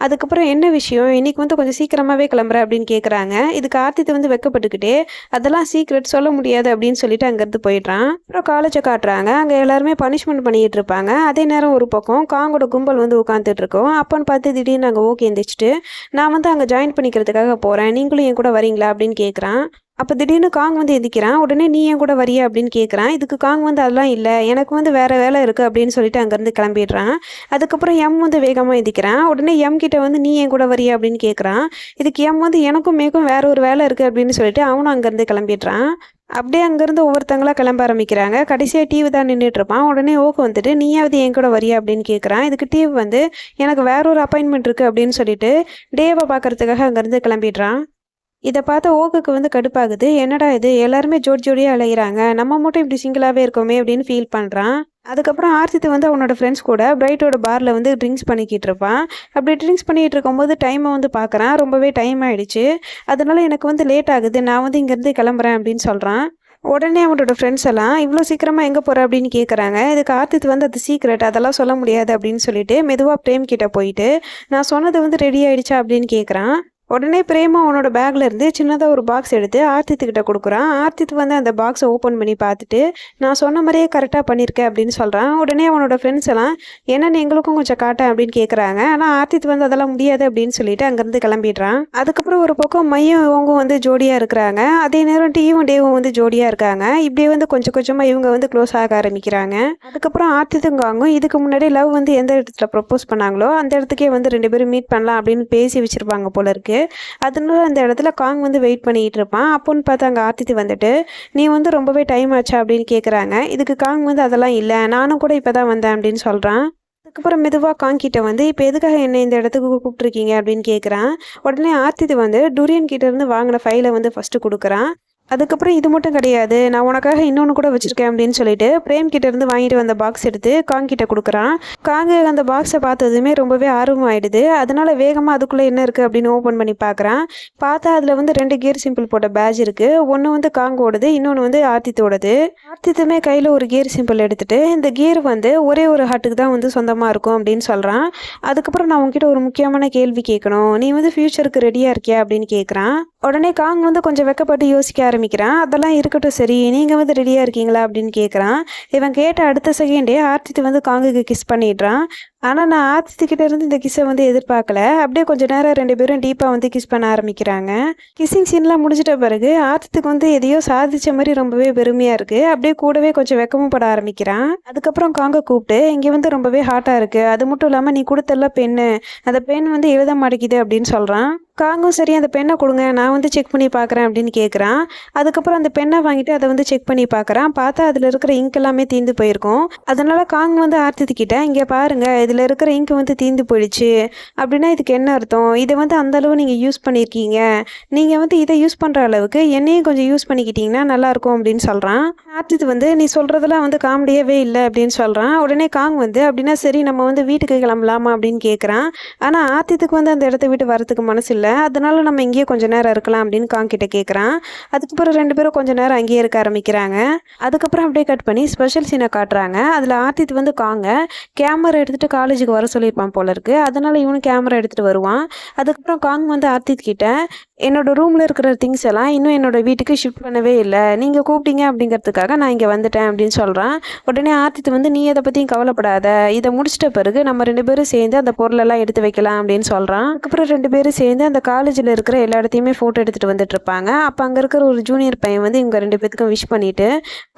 அதுக்கப்புறம் என்ன விஷயம், இன்னைக்கு வந்து கொஞ்சம் சீக்கிரமாகவே கிளம்புற அப்படின்னு கேட்குறாங்க. இதுக்கு ஆர்த்தித்து வந்து வெக்கப்பட்டுக்கிட்டே அதெல்லாம் சீக்ரெட் சொல்ல முடியாது அப்படின்னு சொல்லிட்டு அங்கேருந்து போயிடுறான். அப்புறம் காலேஜை காட்டுறாங்க. அங்கே எல்லாருமே பனிஷ்மெண்ட் பண்ணிக்கிட்டு இருப்பாங்க. அதே நேரம் ஒரு பக்கம் காங்கோட கும்பல் வந்து உட்காந்துட்டு இருக்கோம். அப்போன்னு பார்த்து திடீர்னு அங்கே ஓகே எந்திரிச்சிட்டு நான் வந்து அங்கே ஜாயின் பண்ணிக்கிறதுக்காக போகிறேன், நீங்களும் என் கூட வரீங்களா அப்படின்னு கேட்குறான். அப்போ திடீர்னு காங் வந்து எந்திக்கிறான். உடனே நீ என் கூட வரியா அப்படின்னு கேட்குறான். இதுக்கு காங் வந்து அதெல்லாம் இல்லை, எனக்கு வந்து வேறு வேலை இருக்குது அப்படின்னு சொல்லிட்டு அங்கேருந்து கிளம்பிடுறான். அதுக்கப்புறம் எம் வந்து வேகமாக எந்திக்கிறான். உடனே எம் கிட்ட வந்து நீ என் கூட வரியா அப்படின்னு கேட்குறான். இதுக்கு எம் வந்து எனக்கும் மேக்கும் வேற ஒரு வேலை இருக்குது அப்படின்னு சொல்லிட்டு அவனும் அங்கேருந்து கிளம்பிடுறான். அப்படியே அங்கேருந்து ஒவ்வொருத்தங்களா கிளம்ப ஆரம்பிக்கிறாங்க. கடைசியாக டிவி தான் நின்றுட்டு இருப்பான். உடனே ஓக்கு வந்துட்டு நீயாவது என் கூட வரியா அப்படின்னு கேட்குறான். இதுக்கு டிவி வந்து எனக்கு வேற ஒரு அப்பாயின்மெண்ட் இருக்குது அப்படின்னு சொல்லிட்டு டேவை பார்க்கறதுக்காக அங்கேருந்து கிளம்பிடுறான். இதை பார்த்த ஓக்குக்கு வந்து கடுப்பாகுது. என்னடா இது எல்லாருமே ஜோடி ஜோடியாக அலைகிறாங்க, நம்ம மட்டும் இப்படி சிங்கிளாகவே இருக்கோமே அப்படின்னு ஃபீல் பண்ணுறான். அதுக்கப்புறம் ஆர்த்தித்து வந்து அவனோட ஃப்ரெண்ட்ஸ் கூட பிரைட்டோட பாரில் வந்து ட்ரிங்க்ஸ் பண்ணிக்கிட்டு இருப்பான். அப்படி ட்ரிங்க்ஸ் பண்ணிகிட்டு இருக்கும்போது டைமை வந்து பார்க்குறான். ரொம்பவே டைம் ஆகிடுச்சு, அதனால எனக்கு வந்து லேட் ஆகுது, நான் வந்து இங்கேருந்து கிளம்புறேன் அப்படின்னு சொல்கிறான். உடனே அவனோட ஃப்ரெண்ட்ஸ் எல்லாம் இவ்வளோ சீக்கிரமாக எங்கே போகிற அப்படின்னு கேட்குறாங்க. இதுக்கு ஆர்த்தித்து வந்து அது சீக்ரெட், அதெல்லாம் சொல்ல முடியாது அப்படின்னு சொல்லிட்டு மெதுவாக பிரேம் கிட்ட போயிட்டு நான் சொன்னது வந்து ரெடி ஆகிடுச்சா அப்படின்னு கேட்குறான். உடனே பிரேமா அவனோட பேக்ல இருந்து சின்னதாக ஒரு பாக்ஸ் எடுத்து ஆர்த்தித்துக்கிட்ட கொடுக்குறான். ஆர்த்தித்து வந்து அந்த பாக்ஸை ஓப்பன் பண்ணி பார்த்துட்டு நான் சொன்ன மாதிரியே கரெக்டாக பண்ணியிருக்கேன் அப்படின்னு சொல்கிறான். உடனே அவனோட ஃப்ரெண்ட்ஸ் எல்லாம் என்னென்னு எங்களுக்கும் கொஞ்சம் காட்டேன் அப்படின்னு கேட்குறாங்க. ஆனால் ஆர்த்தித்து வந்து அதெல்லாம் முடியாது அப்படின்னு சொல்லிட்டு அங்கேருந்து கிளம்பிடுறான். அதுக்கப்புறம் ஒரு பக்கம் மையும் இவங்க வந்து ஜோடியாக இருக்கிறாங்க. அதே நேரம் டீவும் டேவும் வந்து ஜோடியாக இருக்காங்க. இப்படியே வந்து கொஞ்சம் கொஞ்சமாக இவங்க வந்து க்ளோஸ் ஆக ஆரம்பிக்கிறாங்க. அதுக்கப்புறம் ஆர்த்தித்துங்காங்க இதுக்கு முன்னாடி லவ் வந்து எந்த இடத்துல ப்ரப்போஸ் பண்ணாங்களோ அந்த இடத்துக்கே வந்து 2 பேரும் மீட் பண்ணலாம் அப்படின்னு பேசி வச்சுருப்பாங்க போல இருக்கு. அதனால அந்த இடத்துல காங் வந்து வெயிட் பண்ணிக்கிட்டு இருப்பான். அப்போன்னு பார்த்து அங்கே ஆர்த்தித்து வந்துட்டு நீ வந்து ரொம்பவே டைம் ஆச்சா அப்படின்னு கேட்குறாங்க. இதுக்கு காங் வந்து அதெல்லாம் இல்லை, நானும் கூட இப்போ தான் வந்தேன் அப்படின்னு சொல்கிறான். அதுக்கப்புறம் மெதுவாக காங் கிட்ட வந்து இப்போ எதுக்காக என்ன இந்த இடத்துக்கு கூப்பிட்ருக்கீங்க அப்படின்னு கேட்குறான். உடனே ஆர்த்தித்து வந்து டூரியன் கிட்ட இருந்து வாங்கின ஃபைலை வந்து ஃபஸ்ட்டு கொடுக்குறான். அதுக்கப்புறம் இது மட்டும் கிடையாது, நான் உனக்காக இன்னொன்று கூட வச்சுருக்கேன் அப்படின்னு சொல்லிட்டு பிரேம் கிட்ட இருந்து வாங்கிட்டு வந்த பாக்ஸ் எடுத்து காங் கிட்ட கொடுக்குறான். காங்கு அந்த பாக்ஸை பார்த்ததுமே ரொம்பவே ஆர்வமாயிடுது. அதனால வேகமாக அதுக்குள்ளே என்ன இருக்குது அப்படின்னு ஓப்பன் பண்ணி பார்க்குறான். பார்த்தா அதில் வந்து 2 கியர் சிம்பிள் போட்ட பேட்ச் இருக்குது. ஒன்று வந்து காங்கோடது, இன்னொன்று வந்து ஆர்த்தித்தோடது. ஆர்த்தித்துமே கையில் ஒரு கியர் சிம்பிள் எடுத்துட்டு இந்த கியர் வந்து ஒரே ஒரு ஹாட்டுக்கு தான் வந்து சொந்தமாக இருக்கும் அப்படின்னு சொல்கிறான். அதுக்கப்புறம் நான் உங்ககிட்ட ஒரு முக்கியமான கேள்வி கேட்கணும், நீ வந்து ஃப்யூச்சருக்கு ரெடியாக இருக்கியா அப்படின்னு கேட்குறான். உடனே காங் வந்து கொஞ்சம் வெக்கப்பட்டு யோசிக்க ஆரம்பிக்கிறான். அதெல்லாம் இருக்கட்டும், சரி நீங்கள் வந்து ரெடியாக இருக்கீங்களா அப்படின்னு கேட்குறான். இவன் கேட்ட அடுத்த செகண்டே ஆர்த்தித்து வந்து காங்குக்கு கிஸ் பண்ணிடுறான். ஆனால் நான் ஆர்த்தித்துக்கிட்ட இருந்து இந்த கிஸ்ஸை வந்து எதிர்பார்க்கல. அப்படியே கொஞ்சம் நேரம் 2 பேரும் டீப்பாக வந்து கிஸ் பண்ண ஆரம்பிக்கிறாங்க. கிஸ்ஸிங் சீன்லாம் முடிச்சிட்ட பிறகு ஆர்த்தித்துக்கு வந்து எதையோ சாதிச்ச மாதிரி ரொம்பவே பெருமையாக இருக்குது. அப்படியே கூடவே கொஞ்சம் வெக்கமும் பட ஆரம்பிக்கிறான். அதுக்கப்புறம் காங்க கூப்பிட்டு இங்கே வந்து ரொம்பவே ஹாட்டாக இருக்குது, அது மட்டும் இல்லாமல் நீ கொடுத்தல பெண்ணு, அந்த பெண் வந்து எழுத மாட்டேங்குது அப்படின்னு சொல்கிறான். காங்கும் சரி அந்த பெண்ணை கொடுங்க, நான் வந்து செக் பண்ணி பார்க்குறேன் அப்படின்னு கேட்குறான். அதுக்கப்புறம் அந்த பெண்ணை வாங்கிட்டு அதை வந்து செக் பண்ணி பார்க்குறான். பார்த்தா அதில் இருக்கிற இங்க் எல்லாமே தீந்து போயிருக்கும். அதனால காங் வந்து ஆர்த்தித்துக்கிட்ட இங்கே பாருங்கள், இதில் இருக்கிற இங்க் வந்து தீந்து போயிடுச்சு அப்படின்னா இதுக்கு என்ன அர்த்தம், இதை வந்து அந்தளவு நீங்கள் யூஸ் பண்ணியிருக்கீங்க, நீங்கள் வந்து இதை யூஸ் பண்ணுற அளவுக்கு என்னையும் கொஞ்சம் யூஸ் பண்ணிக்கிட்டீங்கன்னா நல்லாயிருக்கும் அப்படின்னு சொல்கிறான். ஆர்த்தித்து வந்து நீ சொல்கிறதெல்லாம் வந்து காமெடியாகவே இல்லை அப்படின்னு சொல்கிறான். உடனே காங் வந்து அப்படின்னா சரி நம்ம வந்து வீட்டுக்கு கிளம்பலாமா அப்படின்னு கேட்குறான். ஆனால் ஆர்த்தித்துக்கு வந்து அந்த இடத்த விட்டு வரத்துக்கு மனசு இல்லை. அதனால நம்ம இங்கேயே கொஞ்சம் நேரம் இருக்கலாம் அப்படின்னு காங் கிட்ட கேட்குறான். அதுக்கப்புறம் 2 பேரும் கொஞ்சம் நேரம் அங்கேயே இருக்க ஆரம்பிக்கிறாங்க. அதுக்கப்புறம் அப்படியே கட் பண்ணி ஸ்பெஷல் சீனை காட்டுறாங்க. அதில் ஆர்த்தித்து வந்து காங்க கேமரா எடுத்துகிட்டு காலேஜுக்கு வர சொல்லியிருப்பான் போல இருக்கு. அதனால இவனும் கேமரா எடுத்துகிட்டு வருவான். அதுக்கப்புறம் காங் வந்து ஆர்த்தித் கிட்ட என்னோட ரூமில் இருக்கிற திங்ஸ் எல்லாம் இன்னும் என்னோட வீட்டுக்கு ஷிஃப்ட் பண்ணவே இல்லை, நீங்கள் கூப்பிட்டீங்க அப்படிங்கிறதுக்காக நான் இங்கே வந்துட்டேன் அப்படின்னு சொல்கிறான். உடனே ஆர்த்தித்து வந்து நீ எதை பற்றியும் கவலைப்படாத, இதை முடிச்சிட்ட பிறகு நம்ம 2 பேரும் சேர்ந்து அந்த பொருளெல்லாம் எடுத்து வைக்கலாம் அப்படின்னு சொல்கிறான். அதுக்கப்புறம் 2 பேரும் சேர்ந்து அந்த காலேஜில் இருக்கிற எல்லா இடத்தையுமே ஃபோட்டோ எடுத்துகிட்டு வந்துட்டு இருப்பாங்க. அப்போ அங்கே இருக்கிற ஒரு ஜூனியர் பையன் வந்து இவங்க 2 பேத்துக்கும் விஷ் பண்ணிவிட்டு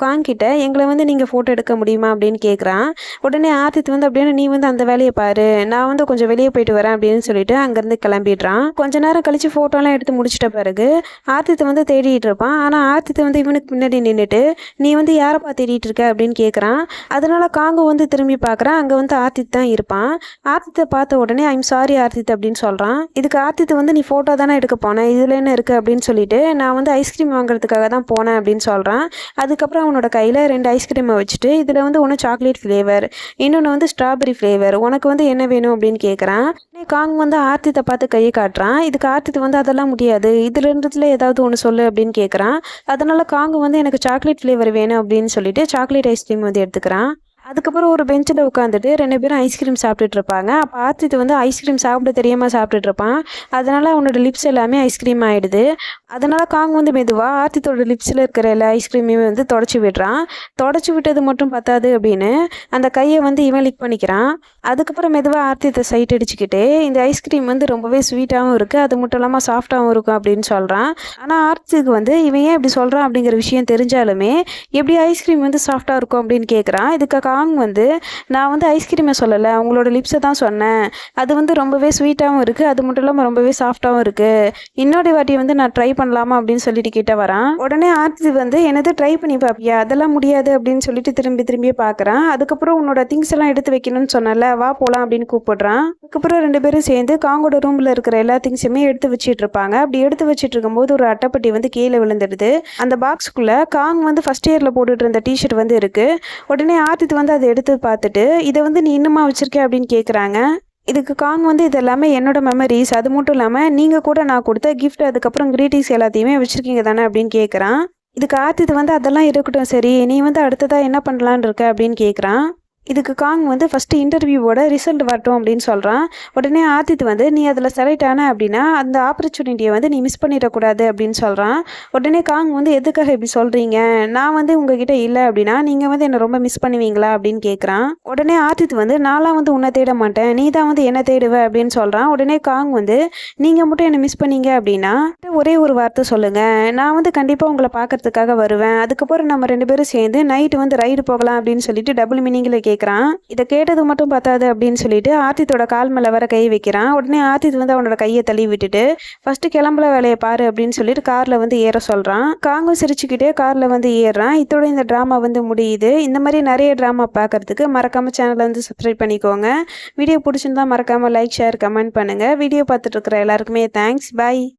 காங்கிட்ட எங்களை வந்து நீங்கள் ஃபோட்டோ எடுக்க முடியுமா அப்படின்னு கேட்குறான். உடனே ஆர்த்தித்து வந்து அப்படின்னா நீ வந்து அந்த வேலையை பாரு, நான் வந்து கொஞ்சம் வெளியே போயிட்டு வரேன் அப்படின்னு சொல்லிட்டு அங்கேருந்து கிளம்பிடுறான். கொஞ்ச நேரம் கழிச்சு ஃபோட்டோலாம் எடுத்து முடிச்சிட்ட பிறகு ஆர்த்தித்து வந்து தேடிட்டு இருப்பான். ஆனால் ஆர்த்தித்து வந்து இவனுக்கு பின்னாடி நின்றுட்டு நீ வந்து யாரப்பா தேடிட்டு இருக்க அப்படின்னு கேட்குறான். அதனால காங்கு வந்து திரும்பி பார்க்குறான். அங்கே வந்து ஆர்த்தித் தான் இருப்பான். ஆர்த்தித்தை பார்த்த உடனே ஐம் சாரி ஆர்த்தித் அப்படின்னு சொல்கிறான். இதுக்கு ஆர்த்தித்து வந்து நீ ஃபோட்டோ தானே எடுக்க போனேன், இதில் என்ன இருக்குது அப்படின்னு சொல்லிட்டு நான் வந்து ஐஸ்கிரீம் வாங்குறதுக்காக தான் போனேன் அப்படின்னு சொல்கிறான். அதுக்கப்புறம் அவனோட கையில் 2 ஐஸ்கிரீமை வச்சுட்டு இதில் வந்து ஒன்று சாக்லேட் ஃப்ளேவர், இன்னொன்று வந்து ஸ்ட்ராபெரி ஃப்ளேவர், உனக்கு வந்து என்ன வேணும் அப்படின்னு கேட்குறான். காங் வந்து ஆர்த்தித்தை பார்த்து கையை காட்டுறான். இதுக்கு ஆர்த்தித்து வந்து அதெல்லாம் முடியாது, இதில் ரெண்டுத்துல ஏதாவது ஒன்று சொல்லு அப்படின்னு கேட்குறான். அதனால காங்கு வந்து எனக்கு சாக்லேட் ஃப்ளேவர் வேணும் அப்படின்னு சொல்லிட்டு சாக்லேட் ஐஸ்கிரீம் வந்து எடுத்துக்கிறான். அதுக்கப்புறம் ஒரு பெஞ்சில் உட்காந்துட்டு 2 பேரும் ஐஸ்கிரீம் சாப்பிட்டுட்டு இருப்பாங்க. அப்போ ஆர்த்தித்து வந்து ஐஸ்கிரீம் சாப்பிட தெரியாமல் சாப்பிட்டுட்டு இருப்பான். அதனால அவனோட லிப்ஸ் எல்லாமே ஐஸ்கிரீம் ஆகிடுது. அதனால காங் வந்து மெதுவாக ஆர்த்தித்தோட லிப்ஸில் இருக்கிற எல்லா ஐஸ்கிரீமையும் வந்து தொடச்சி விடுறான். தொடச்சி விட்டது மட்டும் பத்தாது அப்படின்னு அந்த கையை வந்து இவன் லிக் பண்ணிக்கிறான். அதுக்கப்புறம் மெதுவாக ஆர்த்தித்தை சைட் அடிச்சுக்கிட்டு இந்த ஐஸ்கிரீம் வந்து ரொம்பவே ஸ்வீட்டாகவும் இருக்குது, அது மட்டும் இல்லாமல் சாஃப்டாகவும் இருக்கும் அப்படின்னு சொல்கிறான். ஆனால் ஆர்த்திக்கு வந்து இவன் ஏன் இப்படி சொல்கிறான் அப்படிங்கிற விஷயம் தெரிஞ்சாலுமே எப்படி ஐஸ்கிரீம் வந்து சாஃப்டாக இருக்கும் அப்படின்னு கேட்குறான். இதுக்கு காங் வந்து நான் வந்து ஐஸ்கிரீமை சொல்லலை, அவங்களோட லிப்ஸை தான் சொன்னேன். அது வந்து ரொம்பவே ஸ்வீட்டாகவும் இருக்குது, அது மட்டும் இல்லாமல் ரொம்பவே சாஃப்டாகவும் இருக்குது. இன்னொரு வாட்டி வந்து நான் ட்ரை பண்ணலாமா அப்படின்னு சொல்லிட்டு கிட்ட வரான். உடனே ஆர்த்தி வந்து என்னது ட்ரை பண்ணி பார்ப்பியா, அதெல்லாம் முடியாது அப்படின்னு சொல்லிட்டு திரும்பி திரும்பி பார்க்குறான். அதுக்கப்புறம் உன்னோட திங்ஸ் எல்லாம் எடுத்து வைக்கணும்னு சொன்னல, வா போகலாம் அப்படின்னு கூப்பிடுறான். அதுக்கப்புறம் 2 பேரும் சேர்ந்து காங்கோட ரூமில் இருக்கிற எல்லா திங்ஸுமே எடுத்து வச்சிட்டு இருப்பாங்க. அப்படி எடுத்து வச்சிட்டு இருக்கும்போது ஒரு அட்டைப்பட்டி வந்து கீழே விழுந்துடுது. அந்த பாக்ஸுக்குள்ள காங் வந்து ஃபர்ஸ்ட் இயரில் போட்டுட்டு இருந்த டிஷர்ட் வந்து இருக்கு. உடனே ஆர்த்தி வந்து அதை எடுத்து பார்த்துட்டு இதை வந்து நீ இன்னுமா வச்சிருக்க அப்படின்னு கேட்குறாங்க. இதுக்கு காங் வந்து இது எல்லாமே என்னோட மெமரிஸ், அது மட்டும் இல்லாமல் நீங்கள் கூட நான் கொடுத்த கிஃப்ட் அதுக்கப்புறம் கிரீட்டிங்ஸ் எல்லாத்தையுமே வச்சுருக்கீங்க தானே அப்படின்னு கேட்குறான். இதுக்கு ஆர்த்தி வந்து அதெல்லாம் இருக்கட்டும், சரி நீ வந்து அடுத்ததாக என்ன பண்ணலான்னு இருக்க அப்படின்னு கேட்குறான். இதுக்கு காங் வந்து ஃபஸ்ட்டு இன்டர்வியூவோட ரிசல்ட் வரட்டும் அப்படின்னு சொல்கிறான். உடனே ஆதித் வந்து நீ அதில் செலக்ட் ஆன அப்படின்னா அந்த ஆப்பர்ச்சுனிட்டியை வந்து நீ மிஸ் பண்ணிடக்கூடாது அப்படின்னு சொல்கிறான். உடனே காங் வந்து எதுக்காக இப்படி சொல்கிறீங்க, நான் வந்து உங்ககிட்ட இல்லை அப்படின்னா நீங்கள் வந்து என்னை ரொம்ப மிஸ் பண்ணுவீங்களா அப்படின்னு கேட்குறான். உடனே ஆதித் வந்து நான்லாம் வந்து உன்னை தேட மாட்டேன், நீ தான் வந்து என்ன தேடுவ அப்படின்னு சொல்கிறான். உடனே காங் வந்து நீங்கள் மட்டும் என்னை மிஸ் பண்ணீங்க அப்படின்னா ஒரே ஒரு வார்த்தை சொல்லுங்கள், நான் வந்து கண்டிப்பாக உங்களை பார்க்கறதுக்காக வருவேன். அதுக்கப்புறம் நம்ம 2 பேரும் சேர்ந்து நைட்டு வந்து ரைடு போகலாம் அப்படின்னு சொல்லிட்டு டபுள் மீனிங்கில் கேட்குறான். இதை கேட்டது மட்டும் பார்த்தாது அப்படின்னு சொல்லிட்டு ஆர்த்தித்தோட கால் மேல வர கை வைக்கிறான். உடனே ஆர்த்தித் வந்து அவனோட கையை தள்ளி விட்டுட்டு ஃபர்ஸ்ட் கிளம்புற வேலையை பாரு அப்படின்னு சொல்லிட்டு கார்ல வந்து ஏற சொல்றான். காங்கும் சிரிச்சுக்கிட்டே கார்ல வந்து ஏறுறான். இதோட இந்த டிராமா வந்து முடியுது. இந்த மாதிரி நிறைய டிராமா பார்க்கறதுக்கு மறக்காம சேனலை வந்து சப்ஸ்கிரைப் பண்ணிக்கோங்க. வீடியோ பிடிச்சிருந்தா மறக்காம லைக், ஷேர், கமெண்ட் பண்ணுங்க. வீடியோ பார்த்துட்டு இருக்கிற எல்லாருக்குமே தேங்க்ஸ். பை.